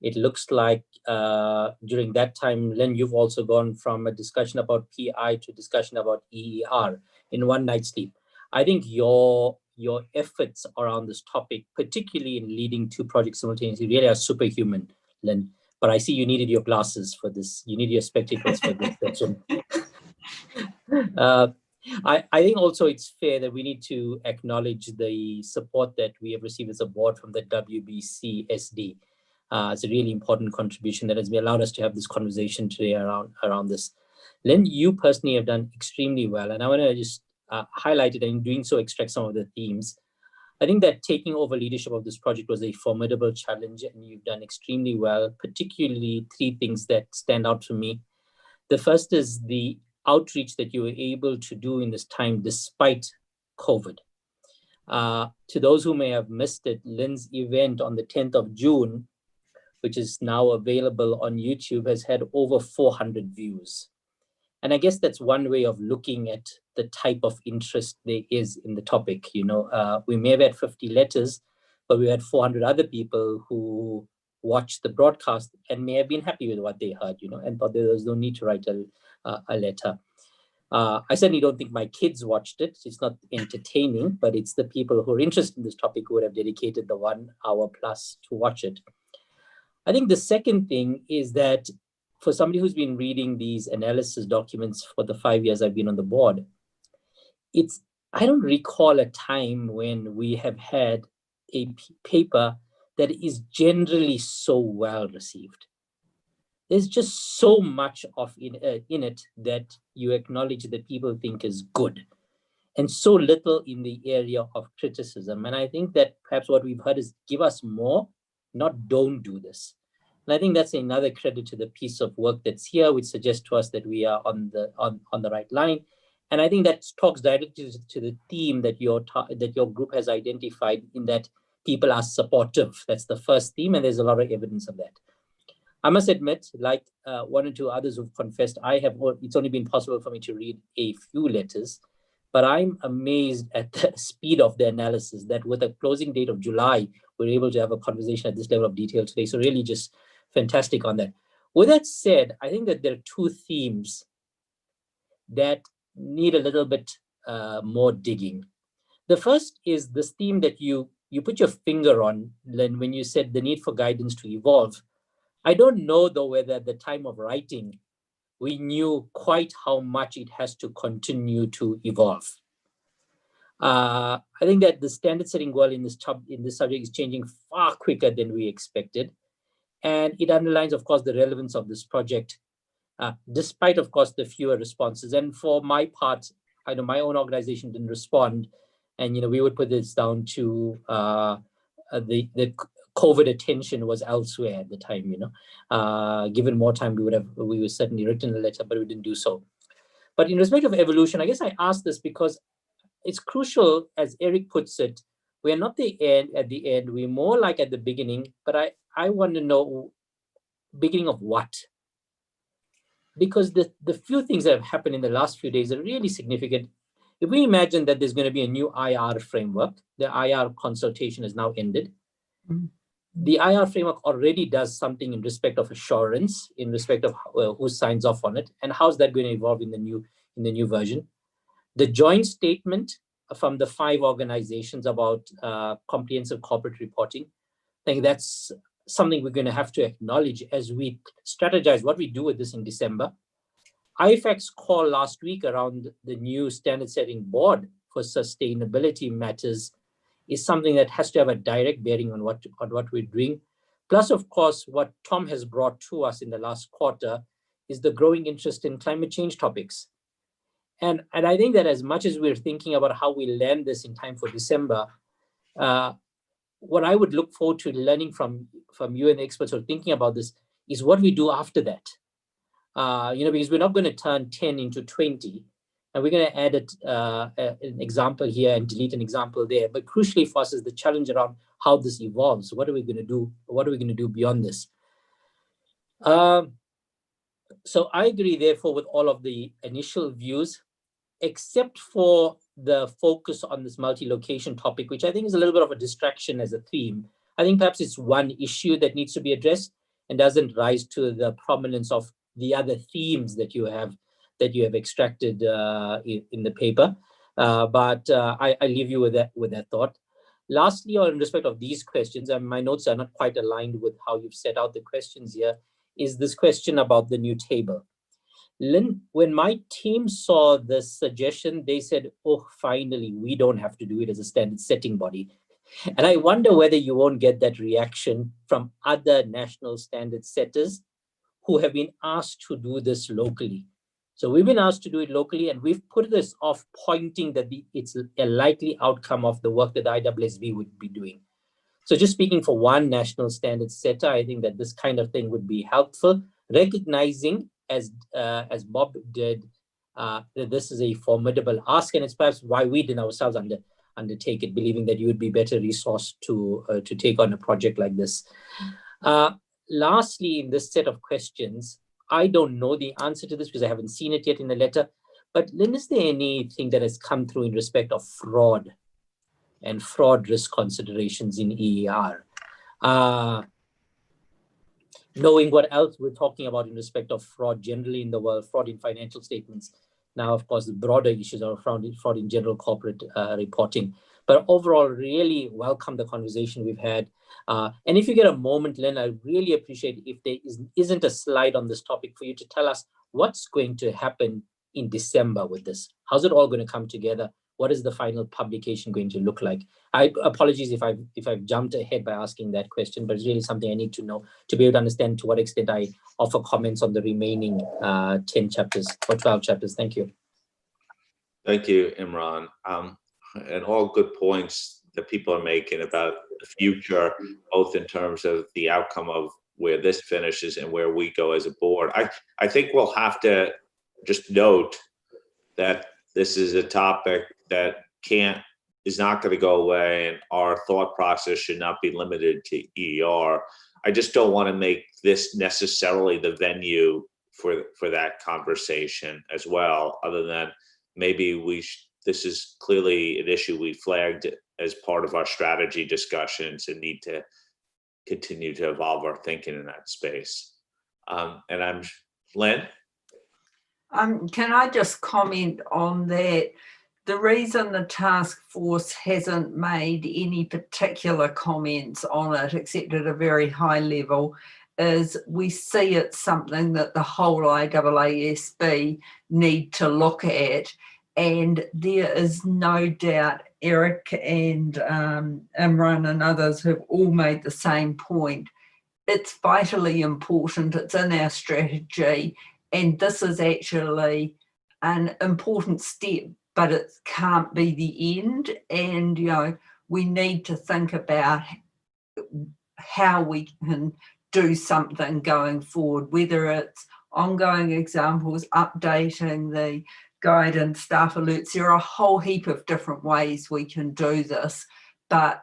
M: It looks like during that time, Lynn, you've also gone from a discussion about PI to discussion about EER in one night's sleep. I think your efforts around this topic, particularly in leading two projects simultaneously, really are superhuman, Lynn. But I see you needed your glasses for this. You need your spectacles for this section. I think also it's fair that we need to acknowledge the support that we have received as a board from the WBCSD. It's a really important contribution that has allowed us to have this conversation today around this. Lynn, you personally have done extremely well, and I want to just highlight it, and in doing so extract some of the themes. I think that taking over leadership of this project was a formidable challenge, and you've done extremely well, particularly 3 things that stand out for me. The first is the outreach that you were able to do in this time despite COVID. To those who may have missed it, Lynn's event on the 10th of June, which is now available on YouTube, has had over 400 views. And I guess that's one way of looking at the type of interest there is in the topic. You know, we may have had 50 letters, but we had 400 other people who watched the broadcast and may have been happy with what they heard, you know, and thought there was no need to write a letter. I certainly don't think my kids watched it. It's not entertaining, but it's the people who are interested in this topic who would have dedicated the 1 hour plus to watch it. I think the second thing is that for somebody who's been reading these analysis documents for the 5 years I've been on the board, I don't recall a time when we have had a paper that is generally so well received. There's just so much of in it that you acknowledge that people think is good, and so little in the area of criticism. And I think that perhaps what we've heard is give us more, not don't do this. And I think that's another credit to the piece of work that's here, which suggests to us that we are on the right line. And I think that talks directly to the theme that your group has identified, in that people are supportive. That's the first theme, and there's a lot of evidence of that. I must admit, like one or two others who've confessed, it's only been possible for me to read a few letters, but I'm amazed at the speed of the analysis, that with a closing date of July, we're able to have a conversation at this level of detail today. So really just fantastic on that. With that said, I think that there are two themes that need a little bit more digging. The first is this theme that you put your finger on, Len, when you said the need for guidance to evolve. I don't know, though, whether at the time of writing, we knew quite how much it has to continue to evolve. I think that the standard setting goal in this subject is changing far quicker than we expected. And it underlines, of course, the relevance of this project, despite, of course, the fewer responses. And for my part, I know my own organization didn't respond. And, we would put this down to the COVID attention was elsewhere at the time, given more time, we would certainly written a letter, but we didn't do so. But in respect of evolution, I guess I asked this because it's crucial, as Eric puts it, we're not at the end, we're more like at the beginning, but I want to know beginning of what? Because the few things that have happened in the last few days are really significant. If we imagine that there's going to be a new IR framework, the IR consultation has now ended. Mm-hmm. The IR framework already does something in respect of assurance, in respect of who signs off on it, and how's that going to evolve in the new version. The joint statement from the 5 organizations about comprehensive corporate reporting, I think that's something we're going to have to acknowledge as we strategize what we do with this in December. IFAC's call last week around the new standard setting board for sustainability matters is something that has to have a direct bearing on what we're doing. Plus, of course, what Tom has brought to us in the last quarter is the growing interest in climate change topics. And I think that as much as we're thinking about how we land this in time for December, what I would look forward to learning from you and the experts who are thinking about this is what we do after that. Because we're not going to turn 10 into 20, and we're going to add an example here and delete an example there. But crucially for us is the challenge around how this evolves. What are we going to do? What are we going to do beyond this? So I agree, therefore, with all of the initial views, except for the focus on this multi-location topic, which I think is a little bit of a distraction as a theme. I think perhaps it's one issue that needs to be addressed and doesn't rise to the prominence of the other themes that you have extracted in the paper. But I leave you with that thought. Lastly, in respect of these questions, and my notes are not quite aligned with how you've set out the questions here, is this question about the new table. Lynn, when my team saw this suggestion, they said, oh, finally, we don't have to do it as a standard setting body. And I wonder whether you won't get that reaction from other national standard setters who have been asked to do this locally. So we've been asked to do it locally, and we've put this off, pointing that it's a likely outcome of the work that the IAASB would be doing. So just speaking for one national standard setter, I think that this kind of thing would be helpful, recognizing, as Bob did, that this is a formidable ask, and it's perhaps why we didn't ourselves undertake it, believing that you would be better resourced to take on a project like this. Lastly, in this set of questions, I don't know the answer to this because I haven't seen it yet in the letter, but Lynn, is there anything that has come through in respect of fraud and fraud risk considerations in EER? Knowing what else we're talking about in respect of fraud generally in the world, fraud in financial statements. Now, of course, the broader issues are fraud in general corporate reporting. But overall, really welcome the conversation we've had. And if you get a moment, Len, I really appreciate if there isn't a slide on this topic for you to tell us what's going to happen in December with this. How's it all going to come together? What is the final publication going to look like? I apologize if I've jumped ahead by asking that question, but it's really something I need to know to be able to understand to what extent I offer comments on the remaining 10 chapters or 12 chapters. Thank you.
A: Thank you, Imran. And all good points that people are making about the future, both in terms of the outcome of where this finishes and where we go as a board. I think we'll have to just note that this is a topic that is not going to go away, and our thought process should not be limited to EER. I just don't want to make this necessarily the venue for that conversation as well, other than maybe this is clearly an issue we flagged as part of our strategy discussions and need to continue to evolve our thinking in that space. And I'm Lynn.
C: Can I just comment on that? The reason the task force hasn't made any particular comments on it, except at a very high level, is we see it's something that the whole IAASB need to look at. And there is no doubt Eric and Imran and others have all made the same point. It's vitally important. It's in our strategy. And this is actually an important step, but it can't be the end. And, we need to think about how we can do something going forward, whether it's ongoing examples, updating the guidance, staff alerts. There are a whole heap of different ways we can do this, but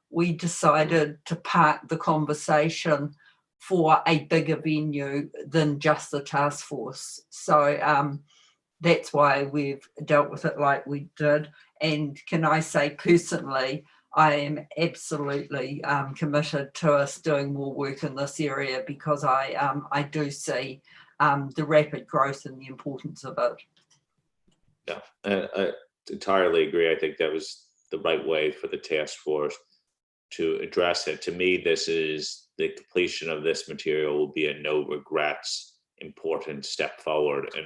C: we decided to park the conversation for a bigger venue than just the task force. So that's why we've dealt with it like we did. And can I say personally, I am absolutely committed to us doing more work in this area, because I do see the rapid growth and the importance of it.
A: Yeah, I entirely agree. I think that was the right way for the task force to address it. To me, this is the completion of this material will be a no regrets important step forward in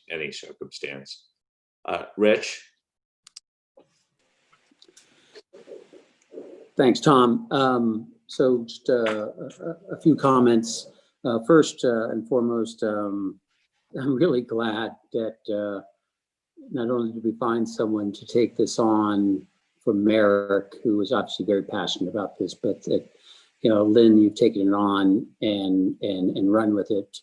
A: any circumstance. Rich?
N: Thanks, Tom. So just a few comments. First and foremost, I'm really glad that not only did we find someone to take this on from Merrick, who was obviously very passionate about this, but that, Lynn, you've taken it on and run with it.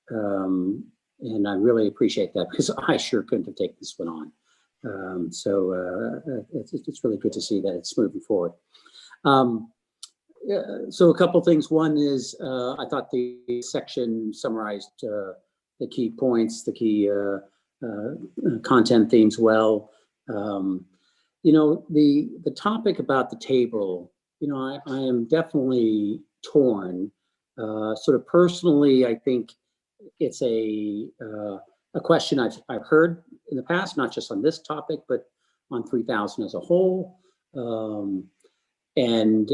N: And I really appreciate that, because I sure couldn't have taken this one on. So it's really good to see that it's moving forward. So a couple things. One is I thought the section summarized the key points, the key content themes well. The topic about the table, I am definitely torn. Sort of personally, I think it's a question I've heard in the past, not just on this topic, but on 3000 as a whole. And,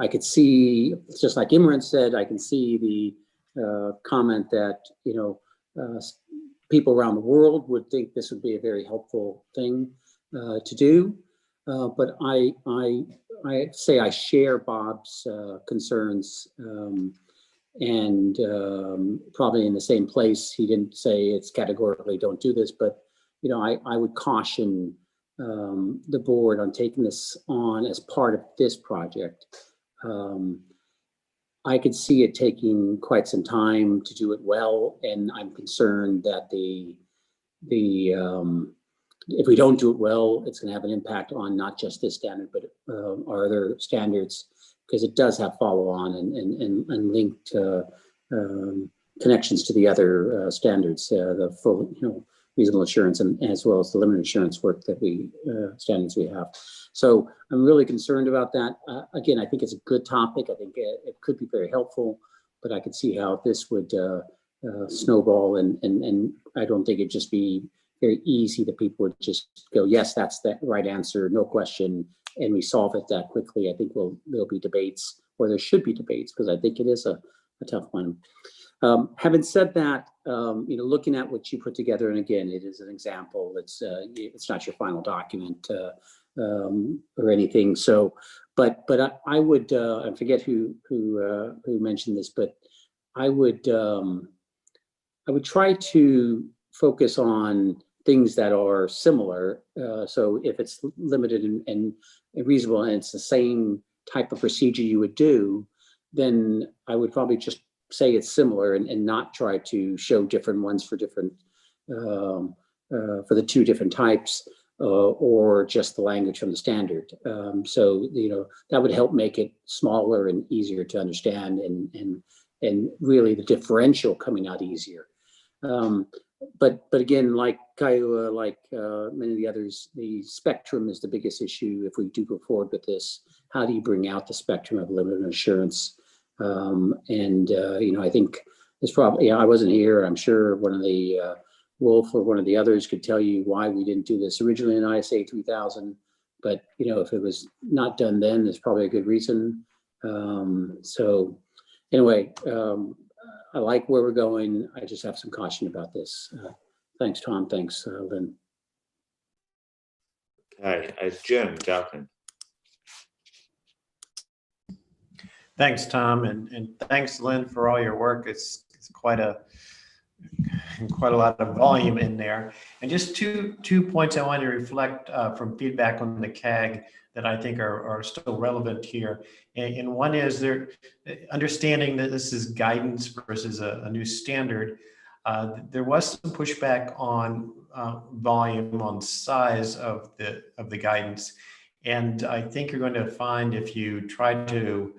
N: I could see, just like Imran said, I can see the comment that, people around the world would think this would be a very helpful thing to do. But I say I share Bob's concerns, and probably in the same place. He didn't say it's categorically don't do this, but I would caution the board on taking this on as part of this project. I could see it taking quite some time to do it well, and I'm concerned that if we don't do it well, it's going to have an impact on not just this standard, but our other standards, because it does have follow-on and linked connections to the other standards, the full, reasonable assurance, and as well as the limited assurance work that standards we have. So I'm really concerned about that. Again, I think it's a good topic. I think it could be very helpful, but I could see how this would snowball, and I don't think it'd just be very easy that people would just go, yes, that's the right answer, no question, and we solve it that quickly. I think there'll be debates, or there should be debates, because I think it is a tough one. Having said that, looking at what you put together, and again, it is an example. It's not your final document or anything. So, but I would I forget who mentioned this, but I would try to focus on things that are similar. So if it's limited and reasonable, and it's the same type of procedure you would do, then I would probably just say it's similar and not try to show different ones for different, for the two different types, or just the language from the standard. So, you know, that would help make it smaller and easier to understand, and really the differential coming out easier. But again, like Kaiua, like many of the others, the spectrum is the biggest issue. If we do go forward with this, how do you bring out the spectrum of limited assurance? You know, I think it's probably, I wasn't here. I'm sure one of the Wolf or one of the others could tell you why we didn't do this originally in ISA 3000. But, you know, if it was not done then, there's probably a good reason. So anyway, I like where we're going. I just have some caution about this. Thanks, Tom. Thanks, Lynn.
A: Okay, Jim Galkin.
O: Thanks, Tom, and thanks, Lynn, for all your work. It's quite a lot of volume in there. And just two points I want to reflect from feedback on the CAG that I think are still relevant here. And one is there, understanding that this is guidance versus a new standard. There was some pushback on volume, on size of the guidance. And I think you're going to find if you try to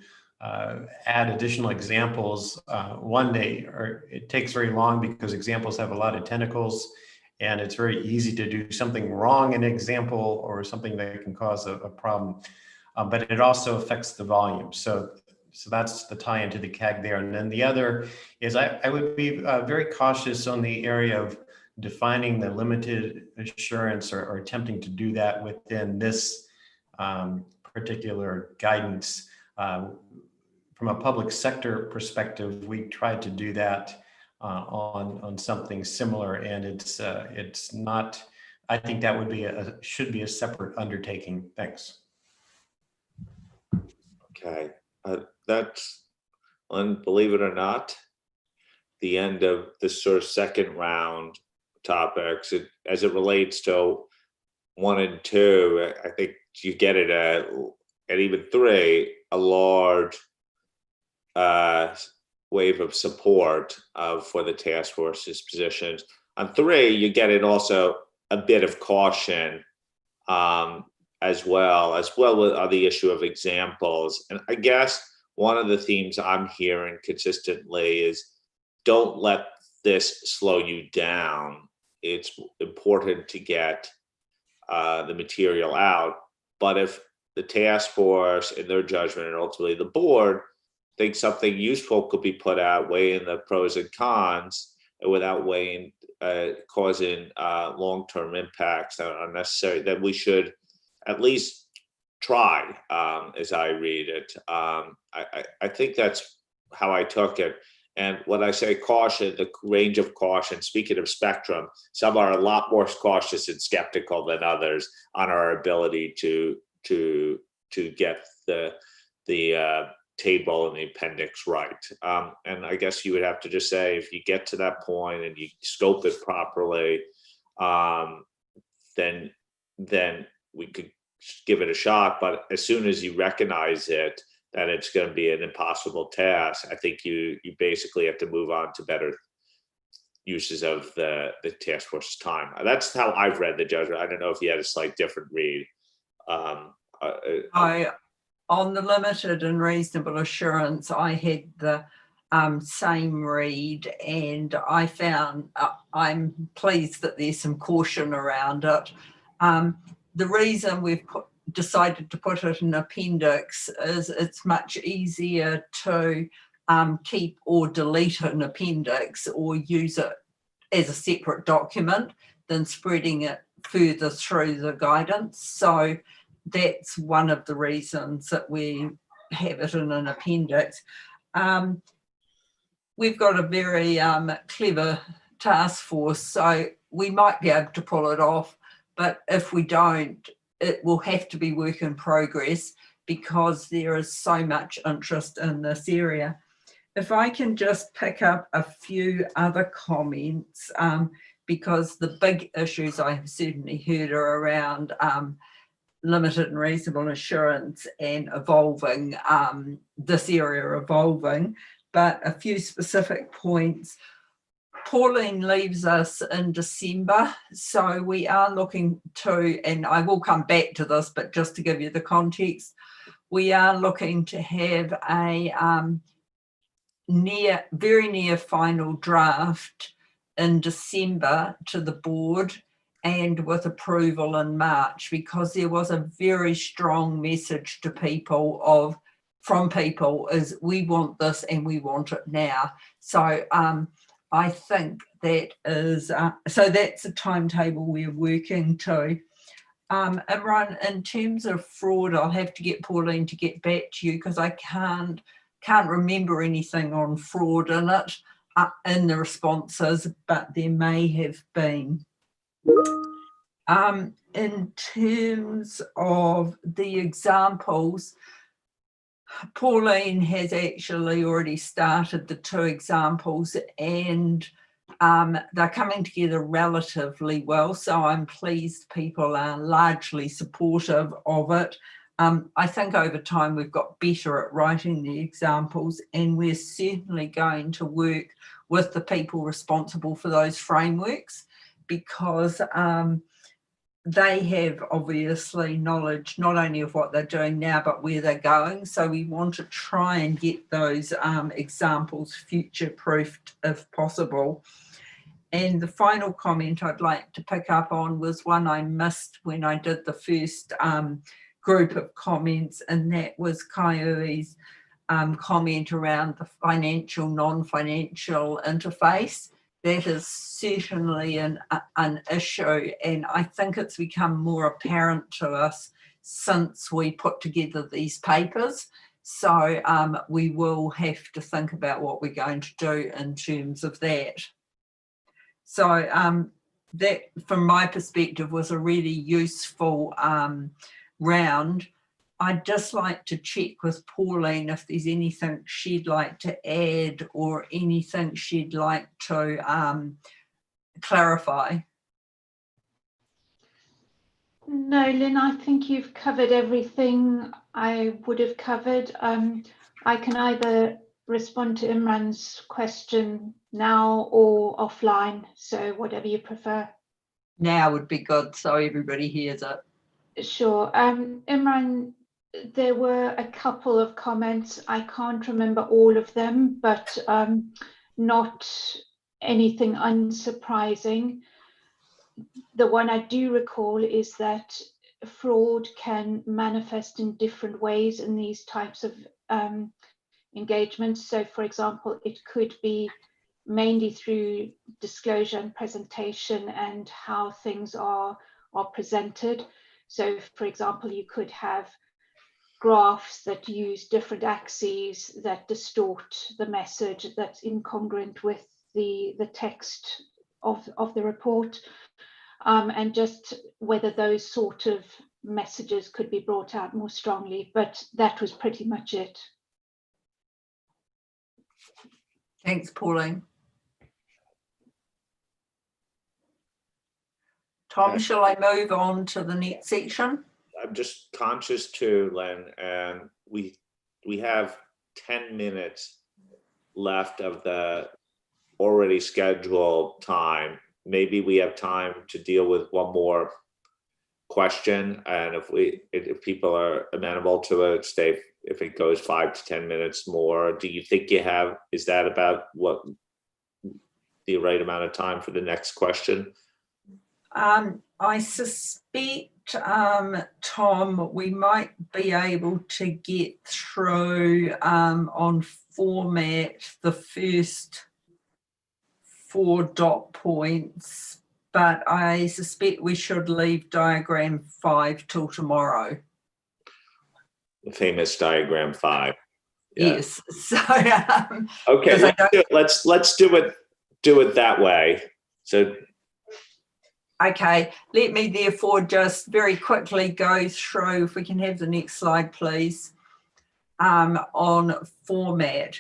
O: add additional examples, it takes very long because examples have a lot of tentacles, and it's very easy to do something wrong in an example or something that can cause a problem. But it also affects the volume. So that's the tie into the CAG there. And then the other is I would be very cautious on the area of defining the limited assurance or attempting to do that within this particular guidance. From a public sector perspective, we tried to do that on something similar, and it's not. I think that would be should be a separate undertaking. Thanks.
A: Okay, that's, believe it or not, the end of this sort of second round topics. As it relates to 1 and 2, I think you get it at even 3, a large wave of support for the task force's positions. On 3, you get it also a bit of caution as well with the issue of examples. And I guess one of the themes I'm hearing consistently is don't let this slow you down. It's important to get the material out, but if the task force, in their judgment, and ultimately the board, think something useful could be put out, weighing the pros and cons, and without weighing causing long-term impacts that are unnecessary, then we should at least try, as I read it. I think that's how I took it. And when I say caution, the range of caution, speaking of spectrum, some are a lot more cautious and skeptical than others on our ability to get the table and the appendix right. And I guess you would have to just say, if you get to that point and you scope it properly, then we could give it a shot. But as soon as you recognize it, that it's going to be an impossible task, I think you basically have to move on to better uses of the task force's time. That's how I've read the judgment. I don't know if you had a slight different read.
C: On the limited and reasonable assurance, I had the same read, and I found I'm pleased that there's some caution around it. The reason we've decided to put it in appendix is it's much easier to keep or delete an appendix or use it as a separate document than spreading it further through the guidance. So that's one of the reasons that we have it in an appendix. We've got a very clever task force, so we might be able to pull it off, but if we don't, it will have to be work in progress because there is so much interest in this area. If I can just pick up a few other comments, because the big issues I have certainly heard are around limited and reasonable assurance and evolving, this area evolving, but a few specific points. Pauline leaves us in December, so we are looking to, and I will come back to this, but just to give you the context, we are looking to have a very near final draft in December to the board and with approval in March, because there was a very strong message to people from people is we want this and we want it now. So I think that is, so that's a timetable we're working to. Imran, in terms of fraud, I'll have to get Pauline to get back to you because I can't remember anything on fraud in it, in the responses, but there may have been. In terms of the examples, Pauline has actually already started the 2 examples and they're coming together relatively well. So I'm pleased people are largely supportive of it. I think over time we've got better at writing the examples, and we're certainly going to work with the people responsible for those frameworks, because they have obviously knowledge not only of what they're doing now, but where they're going. So we want to try and get those examples future-proofed if possible. And the final comment I'd like to pick up on was one I missed when I did the first group of comments, and that was Kaiui's comment around the financial, non-financial interface. That is certainly an issue, and I think it's become more apparent to us since we put together these papers. So we will have to think about what we're going to do in terms of that. So that, from my perspective, was a really useful round. I'd just like to check with Pauline if there's anything she'd like to add or anything she'd like to clarify.
B: No, Lynn, I think you've covered everything I would have covered. I can either respond to Imran's question now or offline, so whatever you prefer.
C: Now would be good, so everybody hears it.
B: Sure. Imran, there were a couple of comments. I can't remember all of them, but not anything unsurprising. The one I do recall is that fraud can manifest in different ways in these types of engagements. So, for example, it could be mainly through disclosure and presentation and how things are presented. So, for example, you could have graphs that use different axes that distort the message, that's incongruent with the text of the report, and just whether those sort of messages could be brought out more strongly. But that was pretty much it.
C: Thanks, Pauline. Tom, shall I move on to the next section?
A: I'm just conscious too, Len, and we have 10 minutes left of the already scheduled time. Maybe we have time to deal with one more question, and if people are amenable to it, stay. If it goes 5 to 10 minutes more, do you think is that about what the right amount of time for the next question?
C: I suspect, Tom, we might be able to get through on format the first 4 dot points, but I suspect we should leave diagram 5 till tomorrow.
A: The famous diagram 5. Yeah.
C: Yes. So
A: okay, let's do it that way. So.
C: Okay, let me therefore just very quickly go through, if we can have the next slide, please, on format.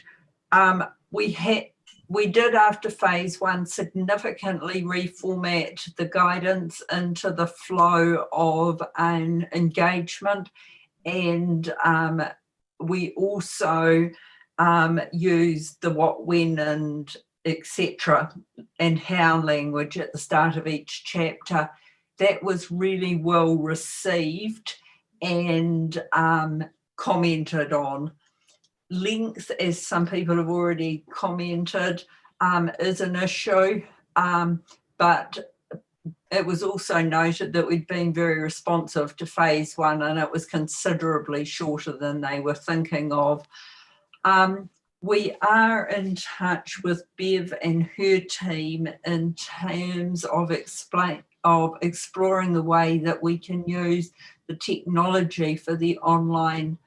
C: we did, after phase one, significantly reformat the guidance into the flow of an engagement, and we also used the what, when, and etc. and how language at the start of each chapter. That was really well received and commented on. Length, as some people have already commented, is an issue, but it was also noted that we'd been very responsive to phase one, and it was considerably shorter than they were thinking of. We are in touch with Bev and her team in terms of exploring the way that we can use the technology for the online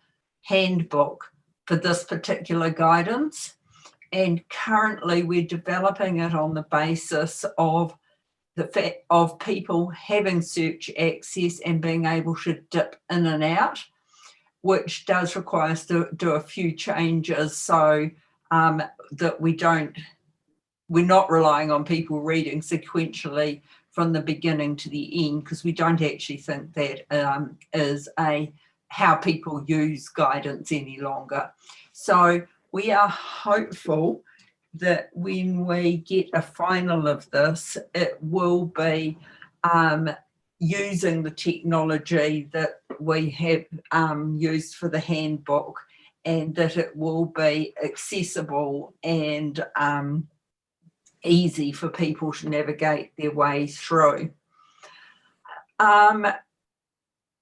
C: handbook for this particular guidance. And currently we're developing it on the basis of the fact of people having search access and being able to dip in and out, which does require us to do a few changes so that we're not relying on people reading sequentially from the beginning to the end, because we don't actually think that is how people use guidance any longer. So we are hopeful that when we get a final of this, it will be using the technology that we have used for the handbook, and that it will be accessible and easy for people to navigate their way through.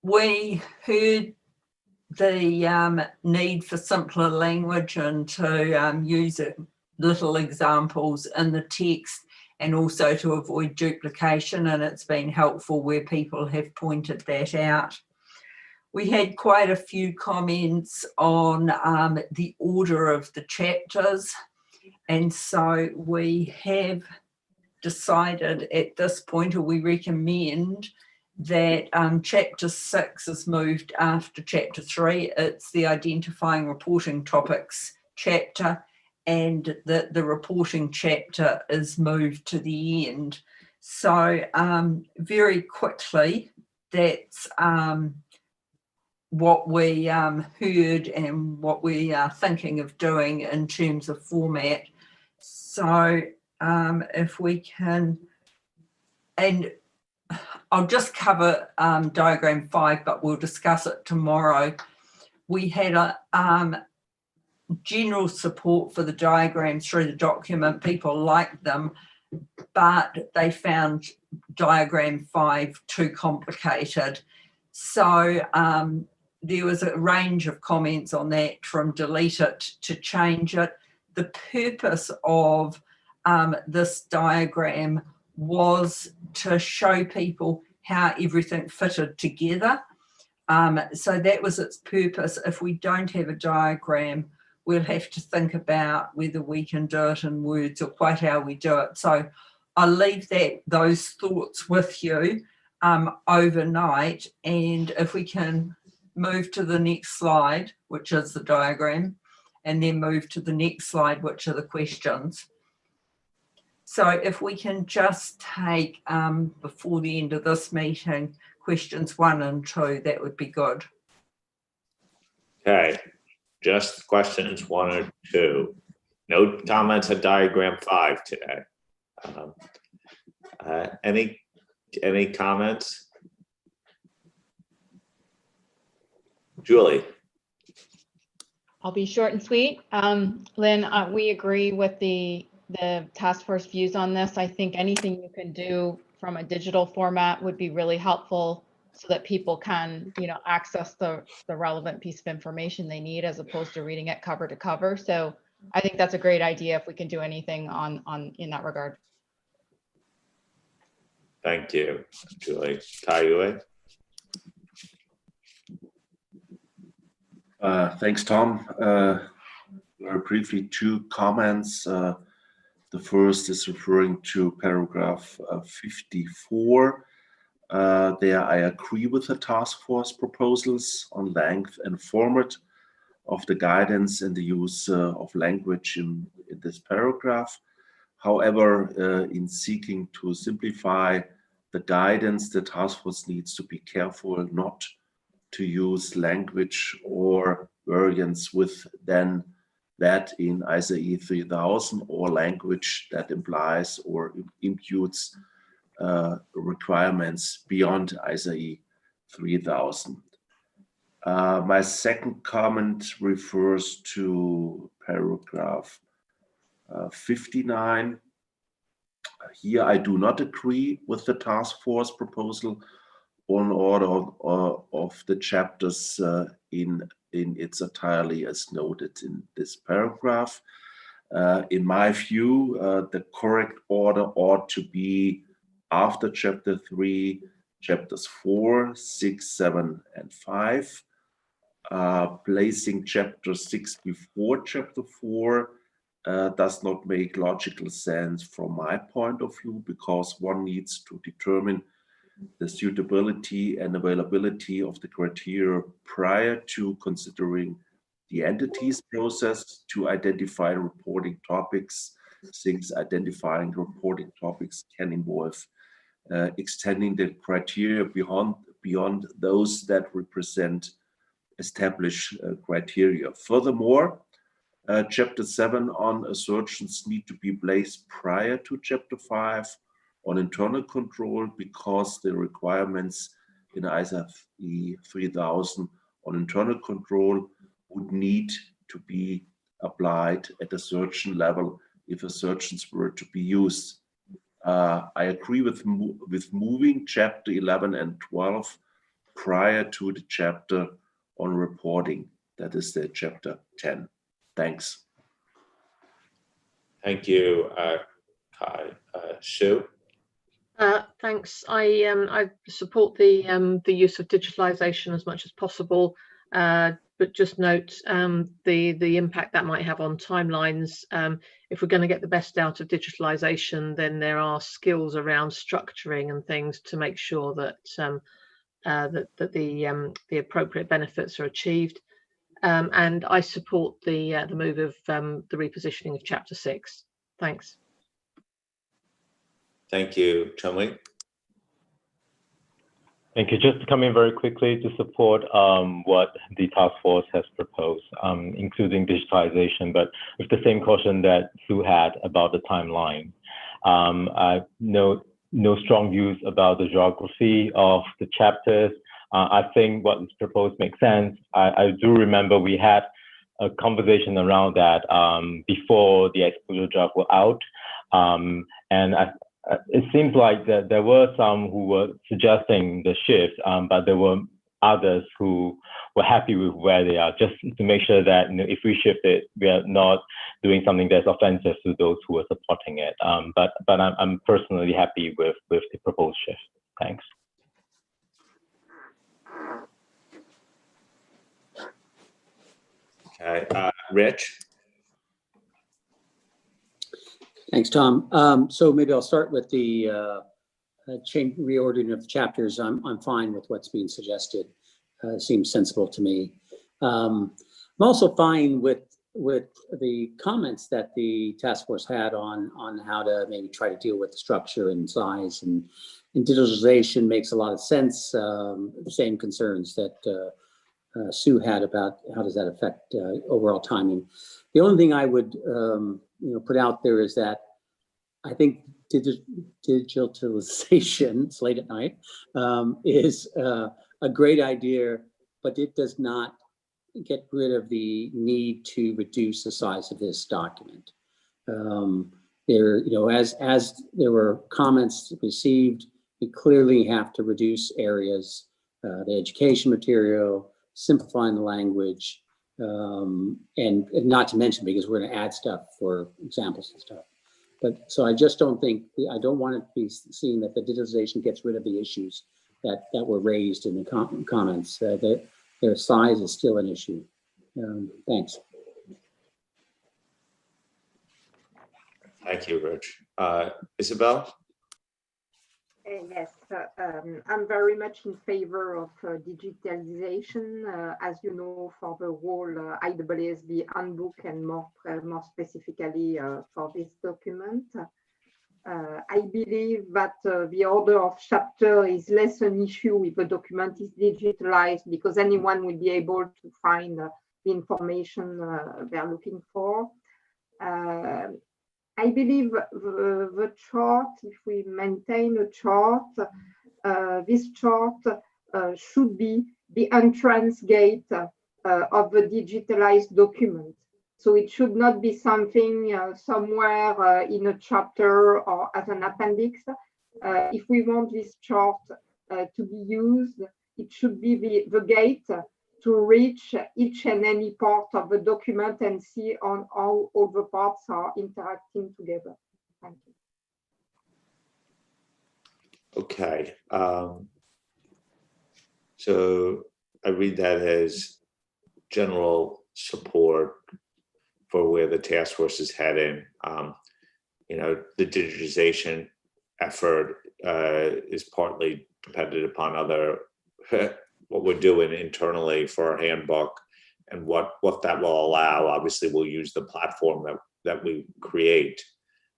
C: We heard the need for simpler language and to use little examples in the text, and also to avoid duplication, and it's been helpful where people have pointed that out. We had quite a few comments on the order of the chapters, and so we have decided at this point, or we recommend, that chapter 6 is moved after chapter 3. It's the identifying reporting topics chapter, and that the reporting chapter is moved to the end. So very quickly, that's what we heard and what we are thinking of doing in terms of format. So if we can, and I'll just cover diagram 5, but we'll discuss it tomorrow. We had a general support for the diagrams through the document. People liked them, but they found diagram 5 too complicated. So there was a range of comments on that, from delete it to change it. The purpose of this diagram was to show people how everything fitted together. So that was its purpose. If we don't have a diagram, we'll have to think about whether we can do it in words or quite how we do it. So I'll leave those thoughts with you overnight, and if we can move to the next slide, which is the diagram, and then move to the next slide, which are the questions. So if we can just take, before the end of this meeting, questions 1 and 2, that would be good.
A: Okay, just questions 1 or 2. No comments on diagram 5 today. Any comments? Julie.
E: I'll be short and sweet. Lynn, we agree with the task force views on this. I think anything you can do from a digital format would be really helpful, so that people can, access the relevant piece of information they need, as opposed to reading it cover to cover. So I think that's a great idea if we can do anything in that regard.
A: Thank you, Julie. Taiue.
G: Thanks, Tom. Very briefly, 2 comments. The first is referring to paragraph 54. There I agree with the task force proposals on length and format. of the guidance and the use of language in this paragraph. However, in seeking to simplify the guidance, the task force needs to be careful not to use language or variants with then that in ISAE 3000 or language that implies or imputes requirements beyond ISAE 3000. My second comment refers to paragraph 59. Here I do not agree with the task force proposal on order of the chapters in its entirety as noted in this paragraph. In my view, the correct order ought to be after chapter 3, chapters 4, 6, 7, and 5. Placing chapter 6 before chapter 4 does not make logical sense from my point of view, because one needs to determine the suitability and availability of the criteria prior to considering the entities process to identify reporting topics, since identifying reporting topics can involve extending the criteria beyond those that represent established criteria. Furthermore, chapter 7 on assertions need to be placed prior to chapter 5 on internal control, because the requirements in ISAE 3000 on internal control would need to be applied at a certain level if assertions were to be used. I agree with moving chapter 11 and 12 prior to the chapter on reporting. That is the chapter 10. Thanks.
A: Thank you, Kai. Shu?
H: Thanks. I support the use of digitalization as much as possible, but just note the impact that might have on timelines. If we're going to get the best out of digitalization, then there are skills around structuring and things to make sure that that the appropriate benefits are achieved. And I support the move of the repositioning of chapter 6. Thanks.
A: Thank you, Chun-Li.
K: Thank you. Just to come in very quickly to support what the task force has proposed, including digitalization, but with the same caution that Sue had about the timeline. I know no strong views about the geography of the chapters. I think what is proposed makes sense. I do remember we had a conversation around that before the exposure draft were out. And it seems like that there were some who were suggesting the shift, but there were others who were happy with where they are, just to make sure that, you know, if we shift it, we are not doing something that's offensive to those who are supporting it. But I'm personally happy with the proposed shift. Thanks.
A: Okay, Rich?
N: Thanks, Tom. So maybe I'll start with the reordering of the chapters. I'm fine with what's being suggested. Seems sensible to me. I'm also fine with the comments that the task force had on how to maybe try to deal with the structure and size, and digitalization makes a lot of sense. The same concerns that Sue had about how does that affect overall timing. The only thing I would put out there is that I think digitalization, it's late at night, is a great idea, but it does not get rid of the need to reduce the size of this document. As there were comments received, we clearly have to reduce areas, the education material, simplifying the language, and not to mention, because we're going to add stuff for examples and stuff. But so I just don't think, I don't want it to be seen that the digitalization gets rid of the issues that were raised in the comments. That their size is still an issue. Thanks.
A: Thank you, Rich. Isabel?
D: Yes, I'm very much in favor of digitalization, as you know, for the whole IAASB handbook and more specifically for this document. I believe that the order of chapter is less an issue if the document is digitalized, because anyone will be able to find the information they're looking for. I believe the chart, if we maintain a chart, this chart should be the entrance gate of the digitalized document. So it should not be something somewhere in a chapter or as an appendix. If we want this chart to be used, it should be the gate to reach each and any part of the document and see on how all the parts are interacting together. Thank you.
A: Okay. So I read that as general support for where the task force is heading. You know, the digitization effort is partly dependent upon other what we're doing internally for our handbook and what that will allow. Obviously, we'll use the platform that we create,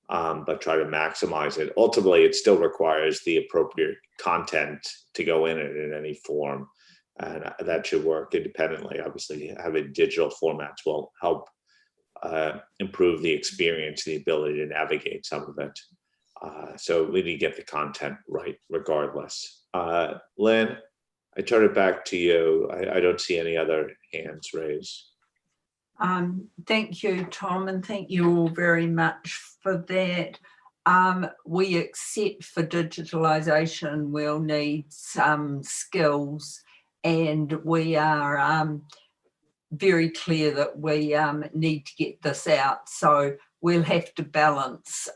A: but try to maximize it. Ultimately, it still requires the appropriate content to go in it in any form, and that should work independently. Obviously, having digital formats will help improve the experience, the ability to navigate some of it. So we need to get the content right regardless. Lynn, I turn it back to you. I don't see any other hands raised.
C: Thank you, Tom, and thank you all very much for that. We accept for digitalisation we'll need some skills, and we are very clear that we need to get this out. So we'll have to balance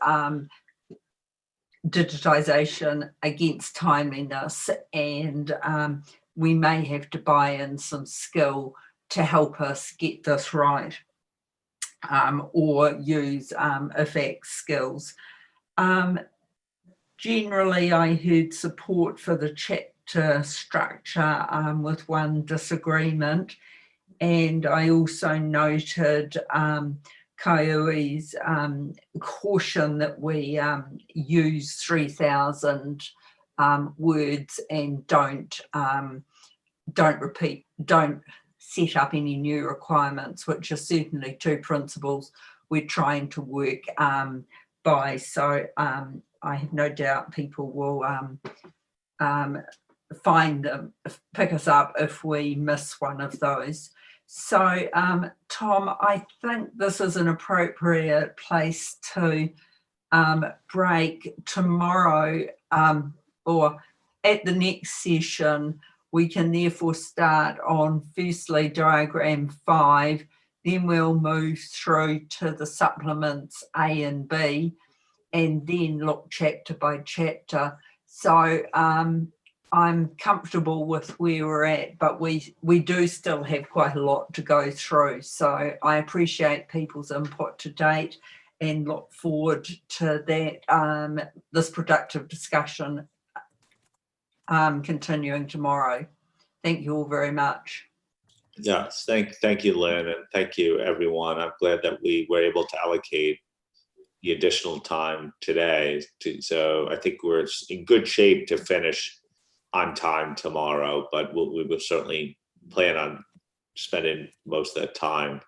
C: digitisation against timeliness, and we may have to buy in some skill to help us get this right, or use effect skills. Generally, I heard support for the chapter structure with one disagreement, and I also noted Kaiui's caution that we use 3,000 words and don't set up any new requirements, which are certainly two principles we're trying to work by. So I have no doubt people will pick us up if we miss one of those. So Tom, I think this is an appropriate place to break. Tomorrow or at the next session, we can therefore start on firstly diagram 5, then we'll move through to the supplements A and B, and then look chapter by chapter. So I'm comfortable with where we're at, but we do still have quite a lot to go through. So I appreciate people's input to date and look forward to that this productive discussion continuing tomorrow. Thank you all very much.
A: Yes, thank you, Lynn, and thank you, everyone. I'm glad that we were able to allocate the additional time today. So I think we're in good shape to finish on time tomorrow, but we will certainly plan on spending most of the time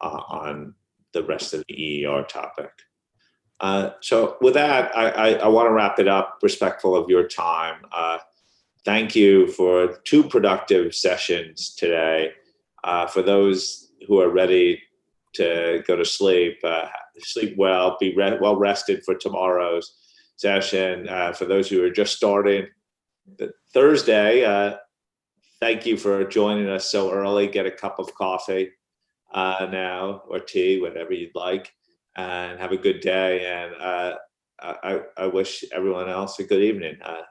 A: on the rest of the EER topic. So with that, I want to wrap it up, respectful of your time. Thank you for 2 productive sessions today. For those who are ready to go to sleep, sleep well, be well rested for tomorrow's session. For those who are just starting Thursday, thank you for joining us so early. Get a cup of coffee now, or tea, whatever you'd like, and have a good day. And I wish everyone else a good evening.